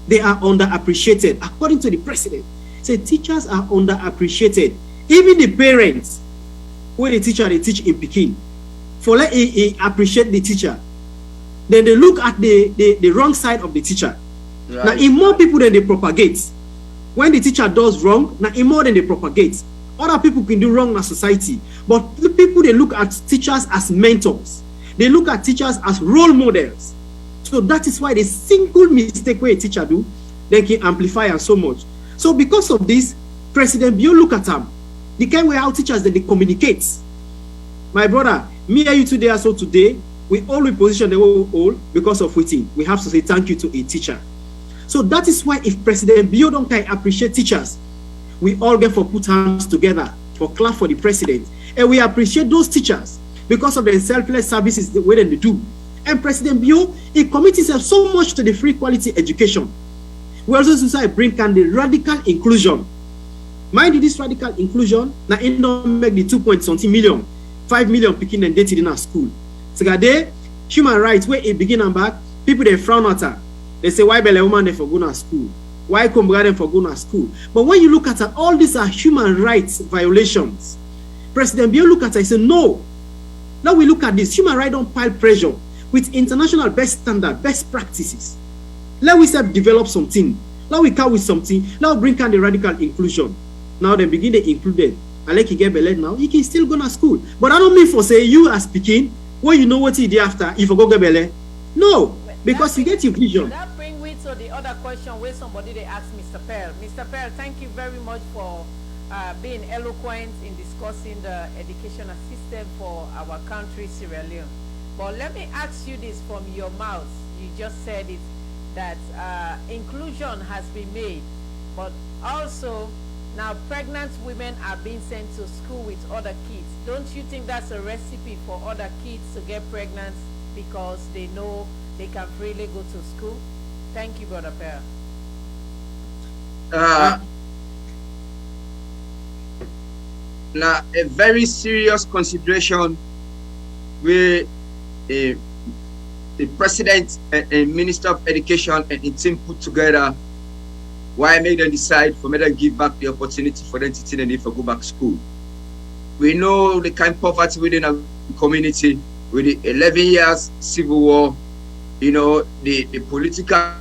They are underappreciated. According to the president, say teachers are underappreciated. Even the parents, where the teacher they teach in Peking, for let appreciate the teacher. Then they look at the wrong side of the teacher. Right. Now, in more people than they propagate. When the teacher does wrong, now in more than they propagate. Other people can do wrong in society. But the people, they look at teachers as mentors. They look at teachers as role models. So that is why the single mistake where a teacher do, they can amplify and so much. So because of this, President Bio look at them. the kind way how teachers they communicate. My brother, me and you today, so today, we all reposition the whole because of waiting. We have to say thank you to a teacher. So that is why if President Bio don't appreciate teachers, we all get for put hands together for clap for the president. And we appreciate those teachers because of the selfless services the way they do. And President Bio, he commits himself so much to the free quality education. We also say bring in the radical inclusion. Mind you, this radical inclusion, now it don't make the 2.something million, 5 million picking and dated in our school. So there, human rights, where it begin and back, people they frown at her. They say, why Bella woman they for going to school? Why Combrade for going to school? But when you look at it, all these are human rights violations. President Bio look at it and say, no. Now we look at this, human rights don't pile pressure with international best standard, best practices. Let we develop something. Now we come with something. Now bring in the radical inclusion. Now they begin to include them. I like you get Bella now, you can still go to school. But I don't mean for say you are speaking, when you know what he did after, if you go get Bella. No, because you get your vision. That brings me to the other question where somebody they asked Mr. Pearl. Mr. Pearl, thank you very much for being eloquent in discussing the educational system for our country, Sierra Leone. But let me ask you this from your mouth. You just said it, that inclusion has been made, but also now pregnant women are being sent to school with other kids. Don't you think that's a recipe for other kids to get pregnant because they know they can freely go to school? Thank you, Brother Pearl. Now, a very serious consideration where the President and Minister of Education and his team put together why I made them decide for me to give back the opportunity for them to teach and go back to school. We know the kind of poverty within our community with the 11 years civil war, you know, the political,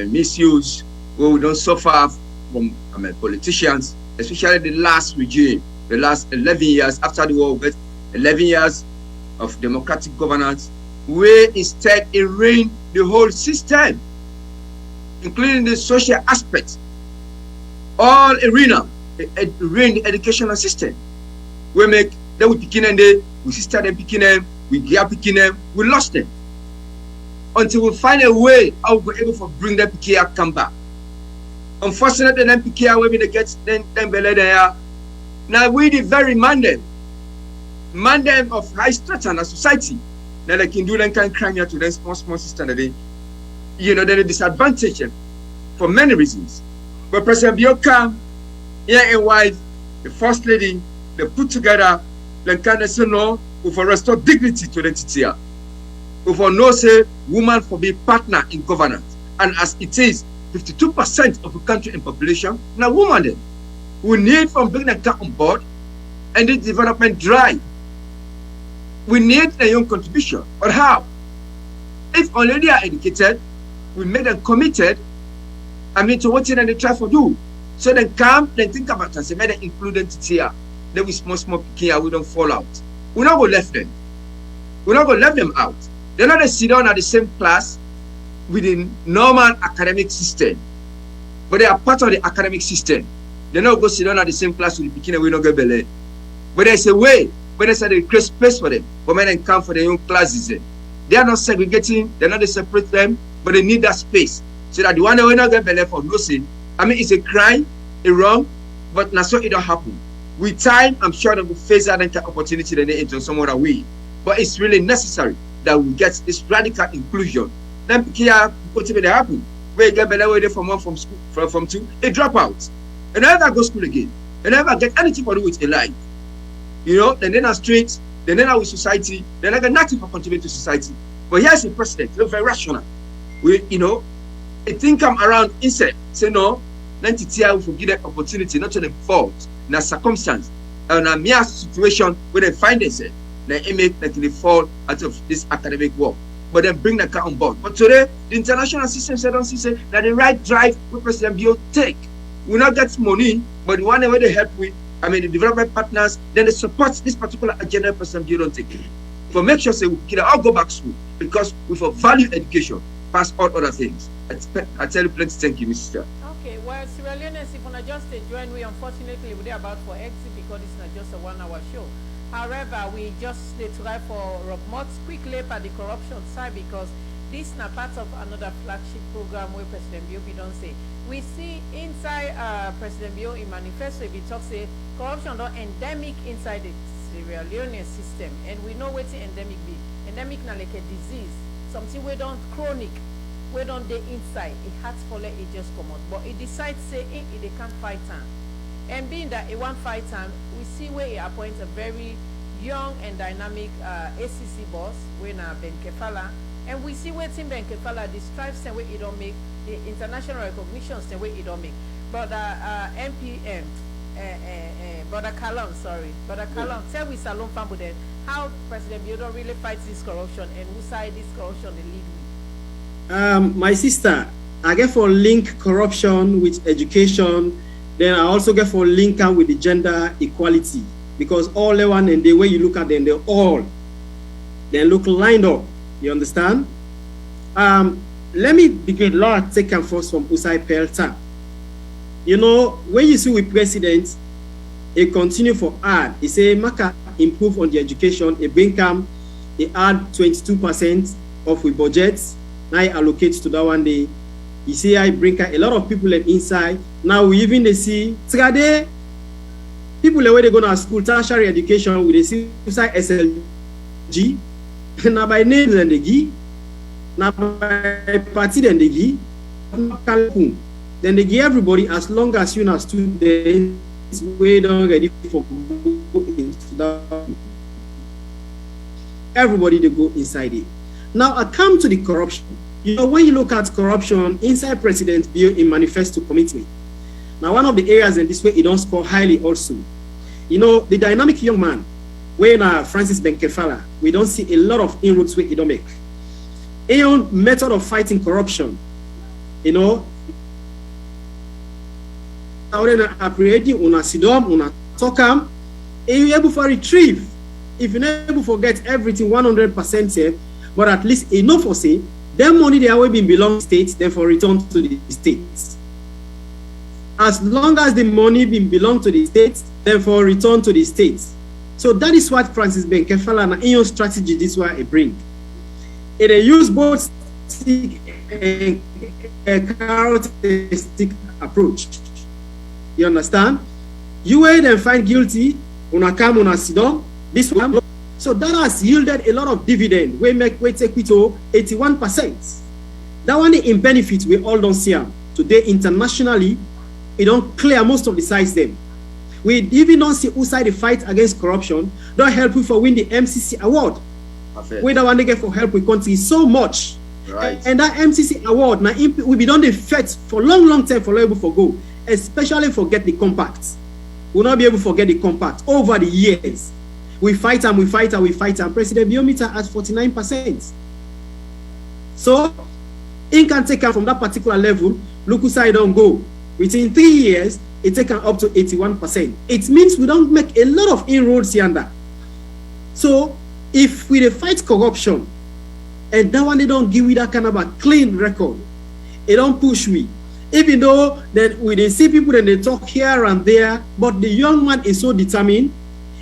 misuse, where we don't suffer from, politicians, especially the last regime, the last 11 years after the war, 11 years of democratic governance, where instead it reigned the whole system, including the social aspect, all arena, it reigned the educational system. We make them we picking them, we sister them picking them, we gear picking them, we lost them. Until we find a way how we're able to bring them PKR come back. Unfortunately, then PKR when they get them belay there. Now we the very mandate of high stature in a society. Now they can do them kind of crime here to them small sister that you know, they're disadvantaged for many reasons. But President Bioka, here and wife, the first lady, they put together, they can say no, we for restore dignity to the TTR. We for no say woman for be partner in governance. And as it is, 52% of the country in population, now woman then. We need from bringing them on board and the development drive. We need a young contribution. But how? If only they are educated, we make them committed, to what they try to do. So then come, then think about us, and then include them here. Then we small here, we don't fall out. We're not going to left them. We're not going to let them out. They're not going to sit down at the same class with the normal academic system. But they are part of the academic system. They're not going to sit down at the same class with the beginner, we don't get belay. But there's a way, but there's a create space for them, for men and come for their own classes. They are not segregating, they're not to separate them, but they need that space. So that the one that will not get belay for no sin. It's a crime, a wrong, but now so it don't happen. With time, I'm sure that we face that opportunity then into some other way. But it's really necessary that we get this radical inclusion. Then here, what will happen? Where you get belay away from one from school, from two, they drop out. And never go to school again. They never get anything to do with a life. You know, then they're not straight, then they're not with society, they're not nothing for contribute to society. But here's the president, look very rational. We, I think I'm around inside, say no, then TTI will give that opportunity, not to the fault, in a circumstance, and a mere situation where they find themselves, they make that they fall out of this academic work. But then bring the car on board. But today, the international system said that the right drive with President Bio take. We not get money, but the one way they help with, the development partners, then they support this particular agenda President Bio don't take. For make sure say we can all go back to school because we for value education past all other things. I tell you plenty, thank you, Mr. Okay, well, Sierra Leoneans, if I just join, we unfortunately we're about for exit because it's not just a 1 hour show. However, we just try for more quickly at the corruption side because this is not part of another flagship program where President Biobi don't say. We see inside President Bio in manifesto, if he talks say corruption don't endemic inside the Sierra Leone system, and we know what the endemic be. Endemic na like a disease, something we don't chronic. We don't dey inside, it has fallen, it just come out. But it decides say they can't fight time. And being that it won't fight time, we see where it appoints a very young and dynamic ACC boss, when Ben Kefala, and we see where Tim Ben Kefala, the strives and where it don't make, the international recognitions and where it don't make. But MPM, Brother Kalon, tell we Salon Fambudet how President Biodo really fights this corruption and who side this corruption they lead with. My sister, I get for link corruption with education, then I also get for link them with the gender equality, because all the one and the way you look at them, they look lined up. You understand? Let me begin. Lord, take them first from Usai Pelta. You know, when you see with president, it continue for add. He say, Maka improve on the education. It bring them, it add 22% of with budgets. Now I allocate to that one day. You see, I bring a lot of people inside. Now we even they see today people the way they go to school, tertiary education, we they see inside SLG. Now by name then they give. Now by party then they give. Then they give everybody as long as you are students we don't ready for go into that. Everybody they go inside it. Now I come to the corruption. You know, when you look at corruption inside President Bio in manifesto commitment. Now one of the areas in this way it don't score highly also. You know, the dynamic young man, when Francis Benkefala, we don't see a lot of inroads where he don't make. A method of fighting corruption, you know, creating una sidom, una tokam, and you're able to retrieve. If you're not able to forget everything 100% safe, but at least enough for say, them money they always been belong to states, therefore return to the states. As long as the money been belong to the states, therefore return to the states. So that is what Francis Benkefala and Ion strategy this why it bring. It use both stick and carrot stick approach. You understand? You wait and find guilty, una come una sidon, this one. So that has yielded a lot of dividend. We take it to 81%. That one in benefit we all don't see them. Today internationally, it don't clear most of the sides them. We even don't see who side the fight against corruption. Don't help you for win the MCC award. We don't want to get for help with country so much. Right. And that MCC award now we be done the fight for long time for able for go, especially for get the compact. We'll not be able to forget the compact over the years. We fight and we fight and we fight, and President Biometer at 49%. So, it can take her from that particular level, look who side don't go. Within 3 years, it take her up to 81%. It means we don't make a lot of inroads here and there. So, if we fight corruption, and that one they don't give we that kind of a clean record, it don't push we. Even though then we they see people and they talk here and there, but the young man is so determined,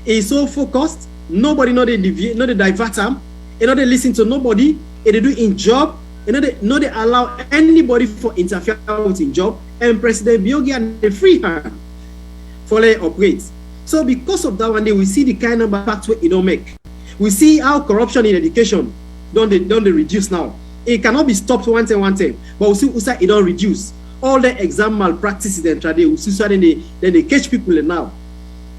is so focused, nobody know they deviate, they divert him, they listen to nobody, and they do in job, they allow anybody for interfere with in job, and President Biogi and the free hand for they operate. So because of that one day, we see the kind of impact it don't make. We see how corruption in education don't they reduce now. It cannot be stopped one time, but we see it don't reduce. All the exam malpractices and we see then they catch people now.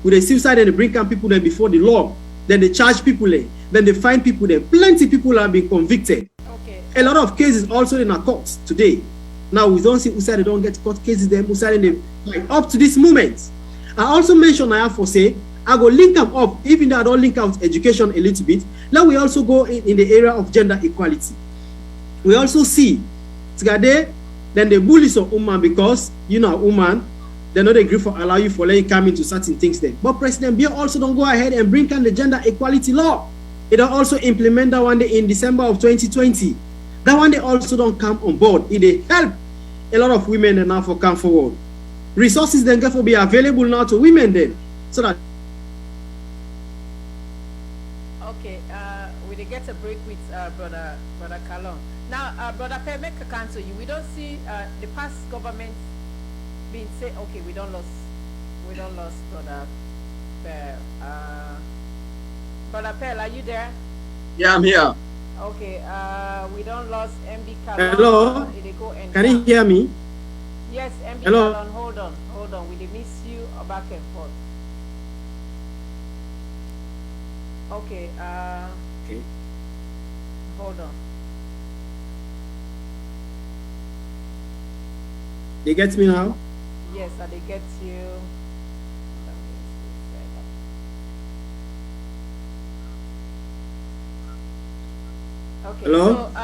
With the suicide and they bring up people there before the law, then they charge people there, then they find people there. Plenty of people have been convicted. Okay. A lot of cases also in our courts today. Now we don't see Usai they don't get court cases there. Usai they like up to this moment. I also mentioned I have for say I go link them up, even though I don't link out education a little bit. Now we also go in the area of gender equality. We also see today then the bullies of woman because you know woman. They not agree for allow you for letting you come into certain things there. But President Bio also don't go ahead and bring in the gender equality law. It also implement that one day in December of 2020. That one they also don't come on board. It help a lot of women now for come forward. Resources then therefore be available now to women then, so that. Okay, we get a break with brother Kalon. Now, brother Per, make a cancel you. We don't see the past government being say, okay, we don't lost brother Per. Brother Per, are you there? Yeah, I'm here. Okay, we don't lost MB Kalon. Hello. Can you hear me? Yes, MB Hello. Kalon, hold on. We did miss you back and forth. Okay, okay. Hold on. They get me now? Yes, they get you. Okay, hello? So,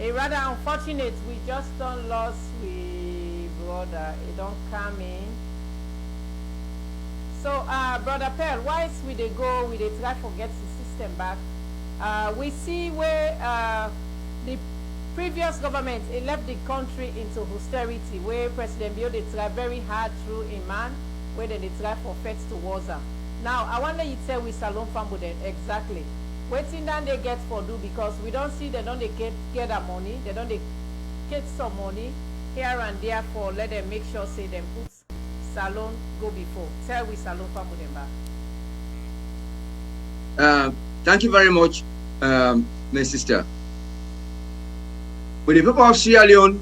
a rather unfortunate, we just don't lost we brother, it don't come in. So, brother Pearl, why is we they go, we they try to get the system back? We see where the previous government, it left the country into austerity, where President Bio they try very hard through Iman, where they try for feds towards them. Now, I want you tell we Salon Fambo then exactly. Waiting then they get for do, because we don't see they don't they get that money, they don't they get some money here and there for let them make sure say them put Salon go before. Tell we Salon Fambo them back. Thank you very much, my sister. With the people of Sierra Leone,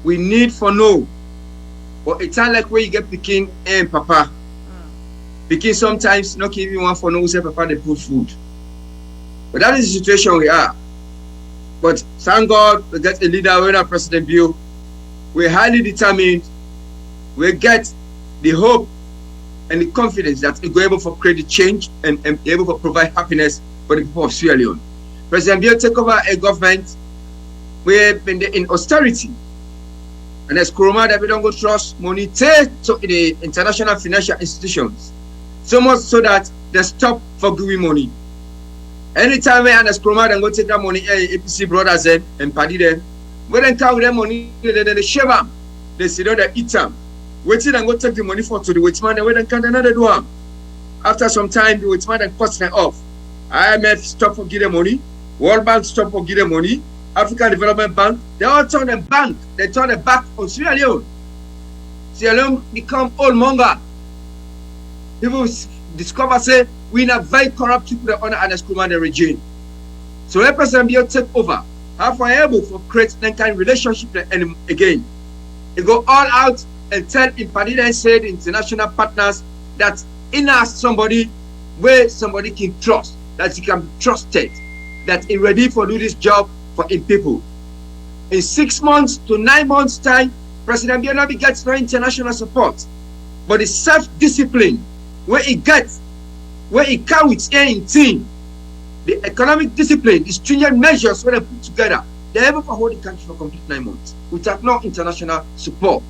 we need for know, but it's not like where you get picking and papa. Picking sometimes not giving one for no say papa they put food. But that is the situation we are. But thank God we get a leader with our President Bill. We're highly determined. We get the hope and the confidence that we're able to create change and able to provide happiness for the people of Sierra Leone. President Bill take over a government we've been in austerity. And as Kuruma that we don't go trust money to the international financial institutions. So much so that they stop for giving money. Anytime we as Kuruma then go take that money, APC brothers and party them, when they count their money, they share them. They sit down, they eat them. Waiting and go take the money for to the waitman, and then count another do. After some time, the waitman then cuts them off. IMF stop for give them money, World Bank stop for give them money, African Development Bank, they all turn them bank, they turn them back on Sierra Leone. Sierra Leone become old monger. People discover say we in a very corrupt people under Ernest Kumane regime. So when President Bill take over, how we able to create that kind of relationship and again. They go all out and tell in Padilla and say the international partners that in us somebody where somebody can trust, that he can be trusted, that he ready for do this job for in people. In 6 months to 9 months time, President Bill gets no international support, but the self-discipline where he gets, where he can with in team, the economic discipline, the stringent measures when they put together, they're able to hold the country for complete 9 months without no international support.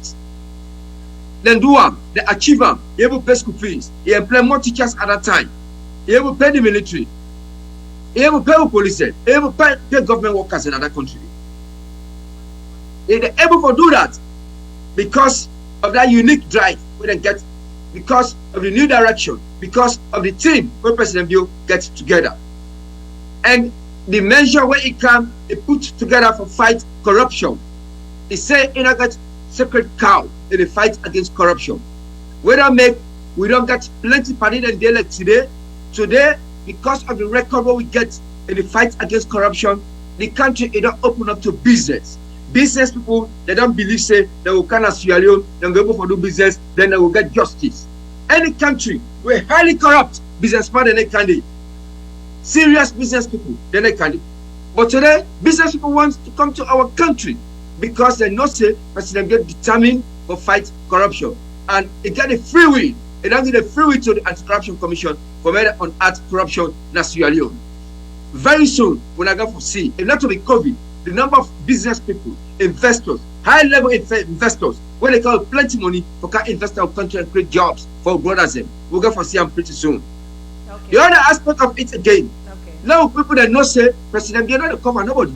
Then do them, they achieve them, they able to pay school fees, they employ more teachers at that time, they able to pay the military, they able to pay the police, they able to pay government workers in other countries. They're able to do that because of that unique drive we then get, because of the new direction, because of the team where President Bill gets together. And the measure where it can be put together for fight corruption. He say in a get sacred cow in the fight against corruption. We don't get plenty party and day like today. Today, because of the record what we get in the fight against corruption, the country it don't open up to business. Business people, they don't believe say they will come as Sierra Leone, they'll be able to do business, then they will get justice. Any country where highly corrupt businessmen and they can do. Serious business people, then they can do. But today, business people want to come to our country because they know say President get determined to fight corruption. And it got a free will. It don't get a free will to the Anti-Corruption Commission for murder on earth corruption in Sierra Leone. Very soon, when I go for see, if not to be COVID, the number of business people, investors, high-level investors, where they call plenty money for can invest in our country and create jobs for our brothers. We'll go for see them pretty soon. Okay. The other aspect of it again, now people that know say President Bill not cover nobody.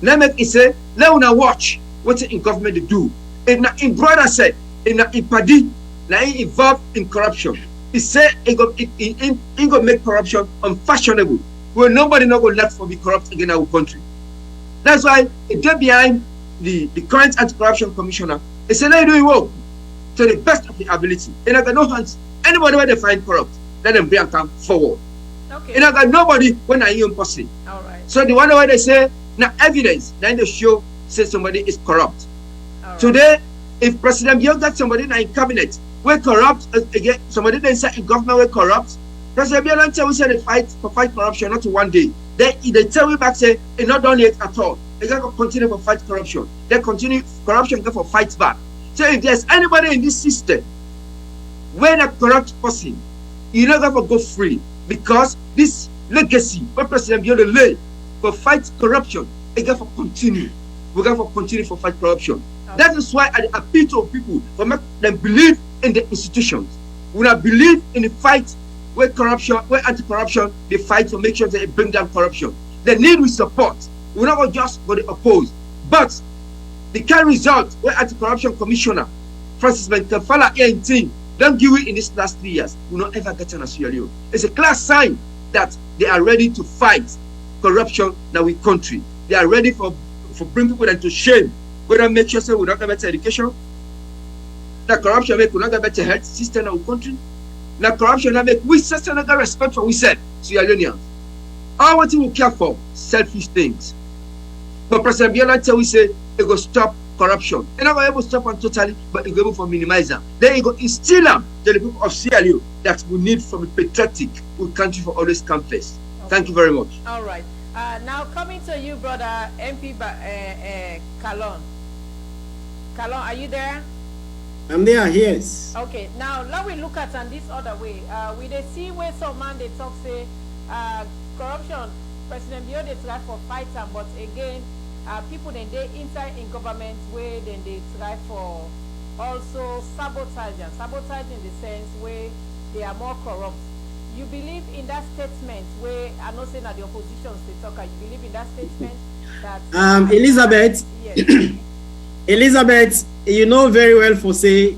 Let me say, let una watch. what in government they do. In brother said, in Padi, now involved in corruption. He said he go make corruption unfashionable. Where nobody not go let for be corrupt again in our country. That's why it behind the current anti-corruption commissioner. He said they doing work to the best of the ability. And I got no hands. Anybody where they find corrupt, let them bring come forward. Okay. And I got nobody when I hear person. All right. So the one where they say now evidence, then they show say somebody is corrupt. Right. Today, if President Bill got somebody in cabinet we're corrupt again, somebody then say in government we're corrupt. President Bill and we say they fight corruption not to one day. They tell me back say it's not done yet at all. They gotta continue to fight corruption. They continue corruption go for fight back. So if there's anybody in this system when a corrupt person, you're not gonna go free because this legacy where President Bill lay for fight corruption, it got for continue. We got for continue for fight corruption. Okay. That is why I appeal to people for make them believe in the institutions. We not believe in the fight where corruption, where anti-corruption, they fight to make sure that they bring down corruption. They need we support. We're not going just go to oppose. But the kind result where anti-corruption commissioner Francis Benkefala team don't give it in these last 3 years. We not ever get an Australia. It's a clear sign that they are ready to fight corruption in our country. They are ready for bring people into shame. We don't make sure we don't have better education. That corruption make we not get better health system in our country. Now corruption that make we certainly not respect for we said Sierra Leoneans. All what we care for selfish things. But President Biola tell we say it go stop corruption. It's not able to stop them totally, but it go able for minimize them. Then it go instill them to the people of Sierra Leone that we need from a patriotic country for always come first. Okay. Thank you very much. All right. Now coming to you, brother MP Kalon. Kalon, are you there? I'm there, yes. Okay, now let we look at on this other way. We they see where some man they talk say corruption, President Bio they try for fight them, but again, people then they inside in government where then they try for also sabotage in the sense where they are more corrupt. You believe in that statement where I'm not saying that the oppositions they talk, you believe in that statement that Elizabeth, yes. Elizabeth, you know very well for say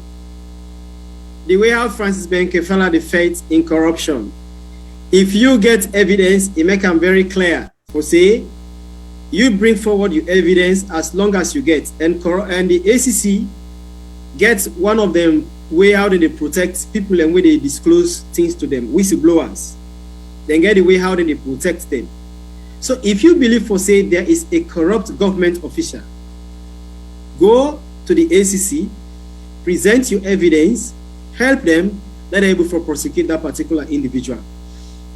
the way how Francis Benkefala the fight in corruption. If you get evidence, it make them very clear. For say you bring forward your evidence as long as you get, and the ACC gets one of them way how they protect people and where they disclose things to them, whistleblowers. Then get the way how they protect them. So if you believe for say there is a corrupt government official, go to the ACC, present your evidence, help them, let them able to prosecute that particular individual.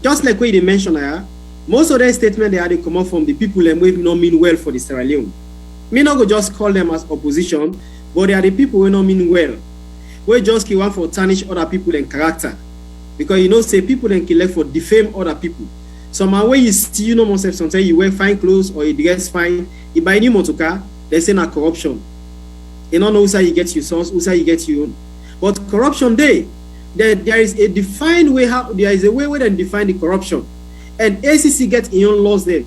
Just like what they mentioned here, most of their statements they had to come out from the people and we not mean well for the Sierra Leone. Me not go just call them as opposition, but they are the people who not mean well. We just kill one for tarnish other people and character. Because you know, say people then kill for defame other people. Somehow when you see, you know, most sometimes you wear fine clothes or you dress fine, you buy new motorcar, they say not corruption. You don't know who's how you get your source, who's how you get your own. But corruption there is a defined way how there is a way where they define the corruption. And ACC gets in own laws there.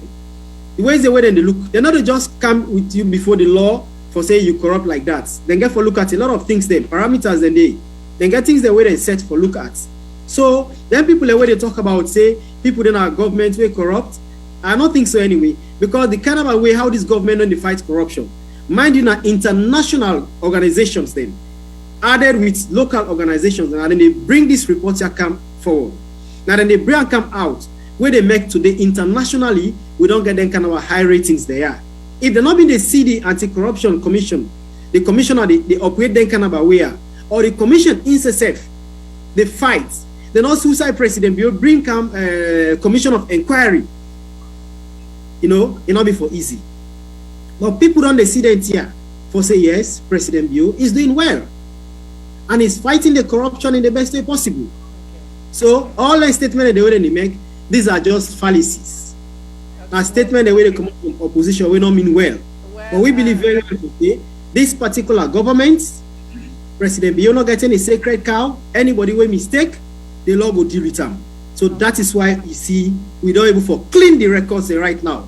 The way is the way then they look. They're not just come with you before the law for say you corrupt like that. Then get for look at a lot of things there, parameters and then get things the way they set for look at. So then people the way they talk about say people in our government were corrupt. I don't think so anyway, because the kind of a way how this government don't fight corruption. Mind you, now international organizations then added with local organizations, and then they bring this report here come forward. Now then they bring and come out where they make today internationally, we don't get them kind of high ratings there. If they're not being the CD Anti-Corruption Commission, the commissioner they operate them kind of aware, or the commission itself, they fight. Then also suicide president will bring come commission of inquiry. You know, it not be for easy. But people don't see that here for say yes, President Bio is doing well. And he's fighting the corruption in the best way possible. So all the statements the way they make, these are just fallacies. A statement the way they come up from opposition we don't mean well. But we believe very well today, this particular government, President Bio not getting a sacred cow, anybody will mistake, the law will deal with them. So that is why you see we don't able to clean the records right now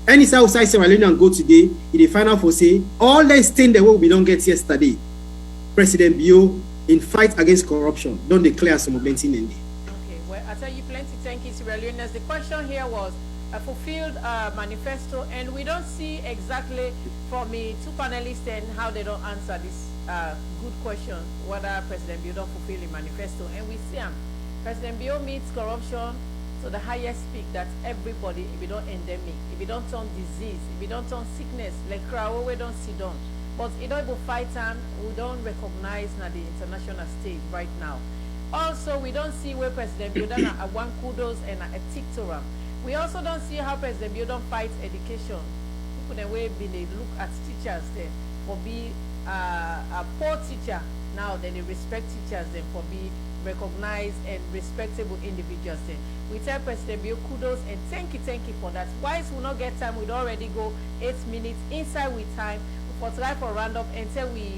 Any outside Sierra Leone and go today, in the final for say, all these things that we don't get yesterday, President Bio, in fight against corruption, don't declare some of them in India. Okay, well, I tell you plenty, thank you, Sierra Leoneans. The question here was a fulfilled manifesto, and we don't see exactly from the two panelists and how they don't answer this good question, whether President Bio don't fulfill the manifesto. And we see President Bio meets corruption to the highest peak that everybody, if you don't endemic, if you don't turn disease, if you don't turn sickness, like crowd, we don't sit down. But you don't fight time, we don't recognize now the international stage right now. Also, we don't see where President Bio done a one kudos and a tick to him. We also don't see how President Bio don't fight education. People the way they look at teachers there for be a poor teacher now, then they respect teachers then for be recognized and respectable individuals then. We tell President Bio kudos and thank you for that. Wise will not get time, we'd already go 8 minutes inside with time for try for round up until we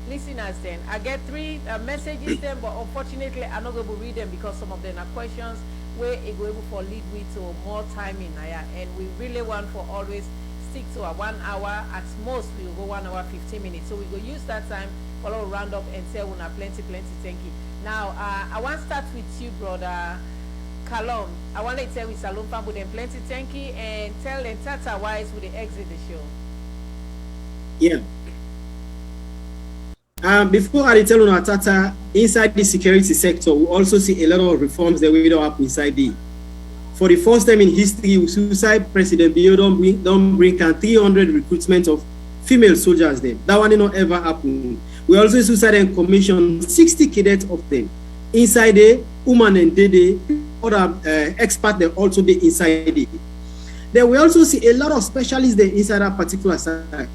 listeners then. I get 3 messages then, but unfortunately I'm not going to read them because some of them are questions where it go able for lead with to more time in and we really want for always stick to a 1 hour at most. We will go 1 hour 15 minutes, so we go use that time for a round up and say we have plenty thank you. Now I want to start with you, brother Kalom. I want to tell with Salon Pambu them plenty thank you and tell them Tata wise with the exit the show. Yeah. Before I tell you Tata, inside the security sector, we also see a lot of reforms that we don't have inside the. For the first time in history, suicide President Bio don't bring 300 recruitment of female soldiers there. That one did not ever happen. We also suicide and commission 60 cadets of them. Inside the woman and Dede, other experts they also be inside it. Then we also see a lot of specialists there inside that particular side.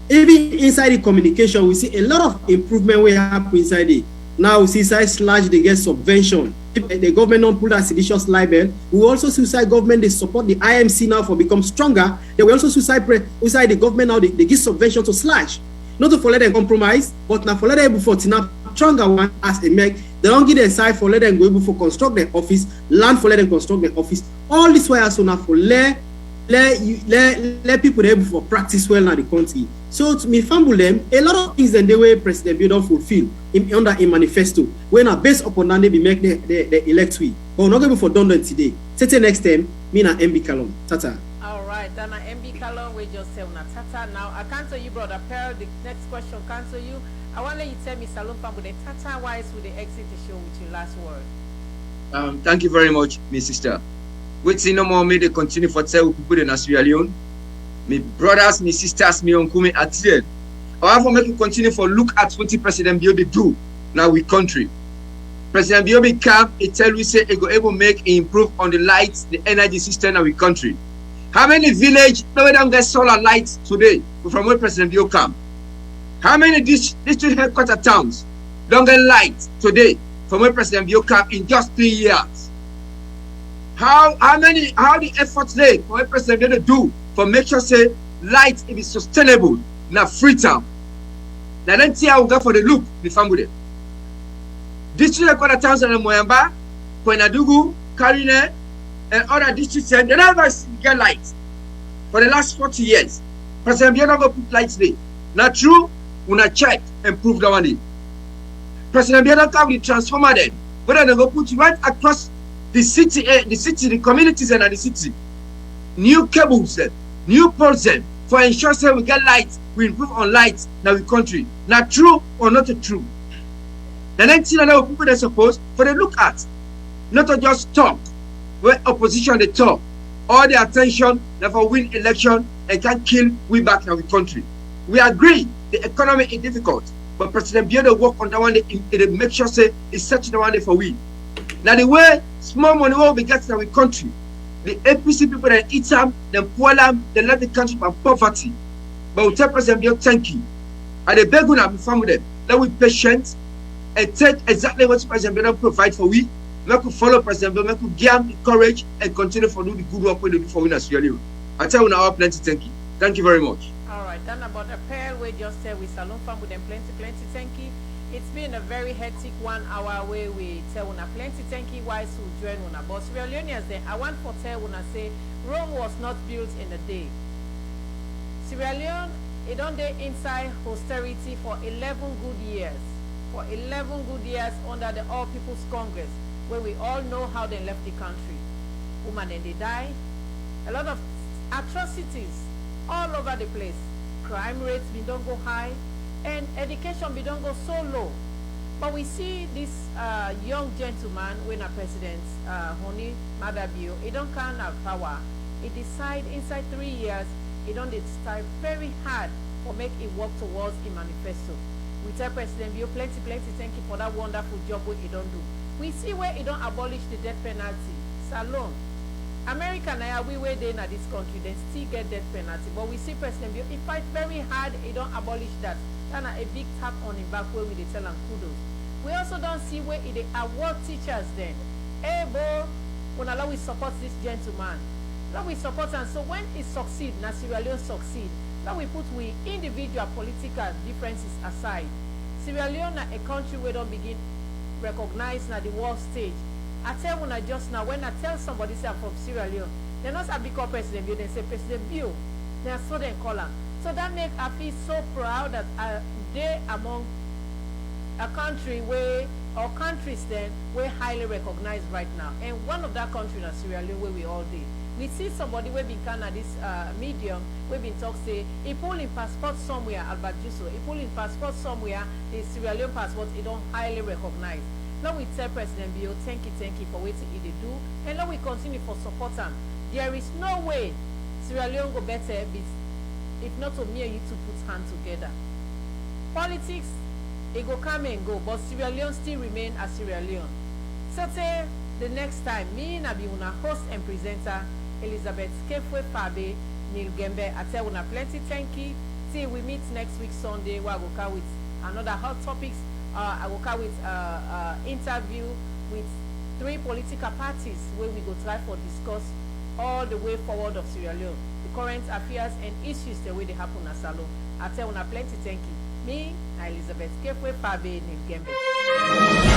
Even inside the communication, we see a lot of improvement we have inside it. Now we see / they get subvention. If the government don't put that seditious libel, we also suicide government they support the IMC now for become stronger. Then we also suicide the government now they give subvention to / not to for let them compromise, but now for let them for tina stronger one as a make. They don't give them side for let them go able for construct their office, land for let them construct their office. All this way also now for let people able for practice well now the country. So to me fumble them, a lot of things then the way President Bio don't fulfill under a manifesto. When based upon that they be make the elect we. But we're not going for done today. Till next time, me na MB Kalon. Tata. Alright, then MB Kalon we just say una Tata. Now I cancel you, brother Pearl. The next question cancel you. I want to let you tell me Salon Pambu the Tata wise with the exit the show with your last word. Thank you very much, my sister. Wait till no more me they continue for tell people in Sierra Leone. My brothers, my sisters, my uncle, me at here. I want to continue for look at what the President Bio do now with country. President Bio be come, he tell we say he go able make improve on the lights, the energy system now with country. How many village no don't get solar lights today from where President Bio come? How many district headquarter towns don't get light today from where President Bio come in just 3 years? How the efforts they for what President Bio do for make sure say light it is sustainable na free time. Now then see how we go for the look the family. District headquarter towns in Moyamba, Kwenadugu, Karine, and other districts they never get light for the last 40 years. President Bio never put lights there. Not true, we not check and prove that one day. President Bio don't come with transformer then, but they go put right across the city, the communities and the city. New cables then, new poles then, for ensure say we get light, we improve on light now in country. Not true or not true. The next thing that people they suppose for they look at, not to just talk, where opposition they talk, all the attention never win election and can kill we back now in country. We agree the economy is difficult, but President Bio work on that one they make sure say it's such the one day for we. Now the way small money will be getting now in country, the APC people that eat them, them poor them, they let the country from poverty. But we tell President Bio thank you. And the beg we have from them, that we patient and take exactly what President Bio provide for we. We could follow President Bio, we could give him the courage and continue to do the good work we do for we in Sierra Leone. I tell you now plenty thank you. Thank you very much. Alright, then about a pair we just said with Salon Farm with them plenty thank you. It's been a very hectic 1 hour where we tell una plenty thank you wise who join una. But Sierra Leoneans then, I want to tell una say Rome was not built in a day. Sierra Leone, it don't dey inside austerity for 11 good years. For 11 good years under the All People's Congress, where we all know how they left the country. Women then they die. A lot of atrocities all over the place. Crime rates we don't go high, and education we don't go so low. But we see this young gentleman when a president, Honi Madabio, he don't kind of power. He decide inside 3 years, he don't decide very hard for make it work towards the manifesto. We tell President Bio plenty thank you for that wonderful job what he don't do. We see where he don't abolish the death penalty. Salon. America now we where they in this country, they still get death penalty. But we see President Bio, he fight very hard, he don't abolish that. That's a big tap on him back where we they tell him kudos. We also don't see where they award teachers then. Hey boy, when Allah we support this gentleman. Now we support him. So when he succeed, now Sierra Leone succeed. Now we put we individual political differences aside. Sierra Leone a country where don't begin recognize na the world stage. I tell when I just now when I tell somebody say I'm from Sierra Leone, they not say because President Bio, they say President Bio. They are so they call him. So that make I feel so proud that they among a country where or countries then we're highly recognized right now. And one of that country is Sierra Leone where we all did. We see somebody we been kind of this medium, we been talk say he pull in passport somewhere, Albert Jusso, he pull in passport somewhere, the Sierra Leone passport, he don't highly recognize. Now we tell President Bio, thank you for what he do, and now we continue for support him. There is no way Sierra Leone go better if not to me and you to put hands together. Politics, it go come and go, but Sierra Leone still remain as Sierra Leone. So say the next time, me and una host and presenter, Elizabeth Kefwe Fabe Neil Gembe, I tell una plenty thank you. Till we meet next week Sunday, where I will come with another hot topics. I will come with interview with 3 political parties where we go try for discuss all the way forward of Sierra Leone, the current affairs and issues the way they happen at Salon. I tell una plenty thank you. Me, Elizabeth Kefwe Fabe Neil Gembe.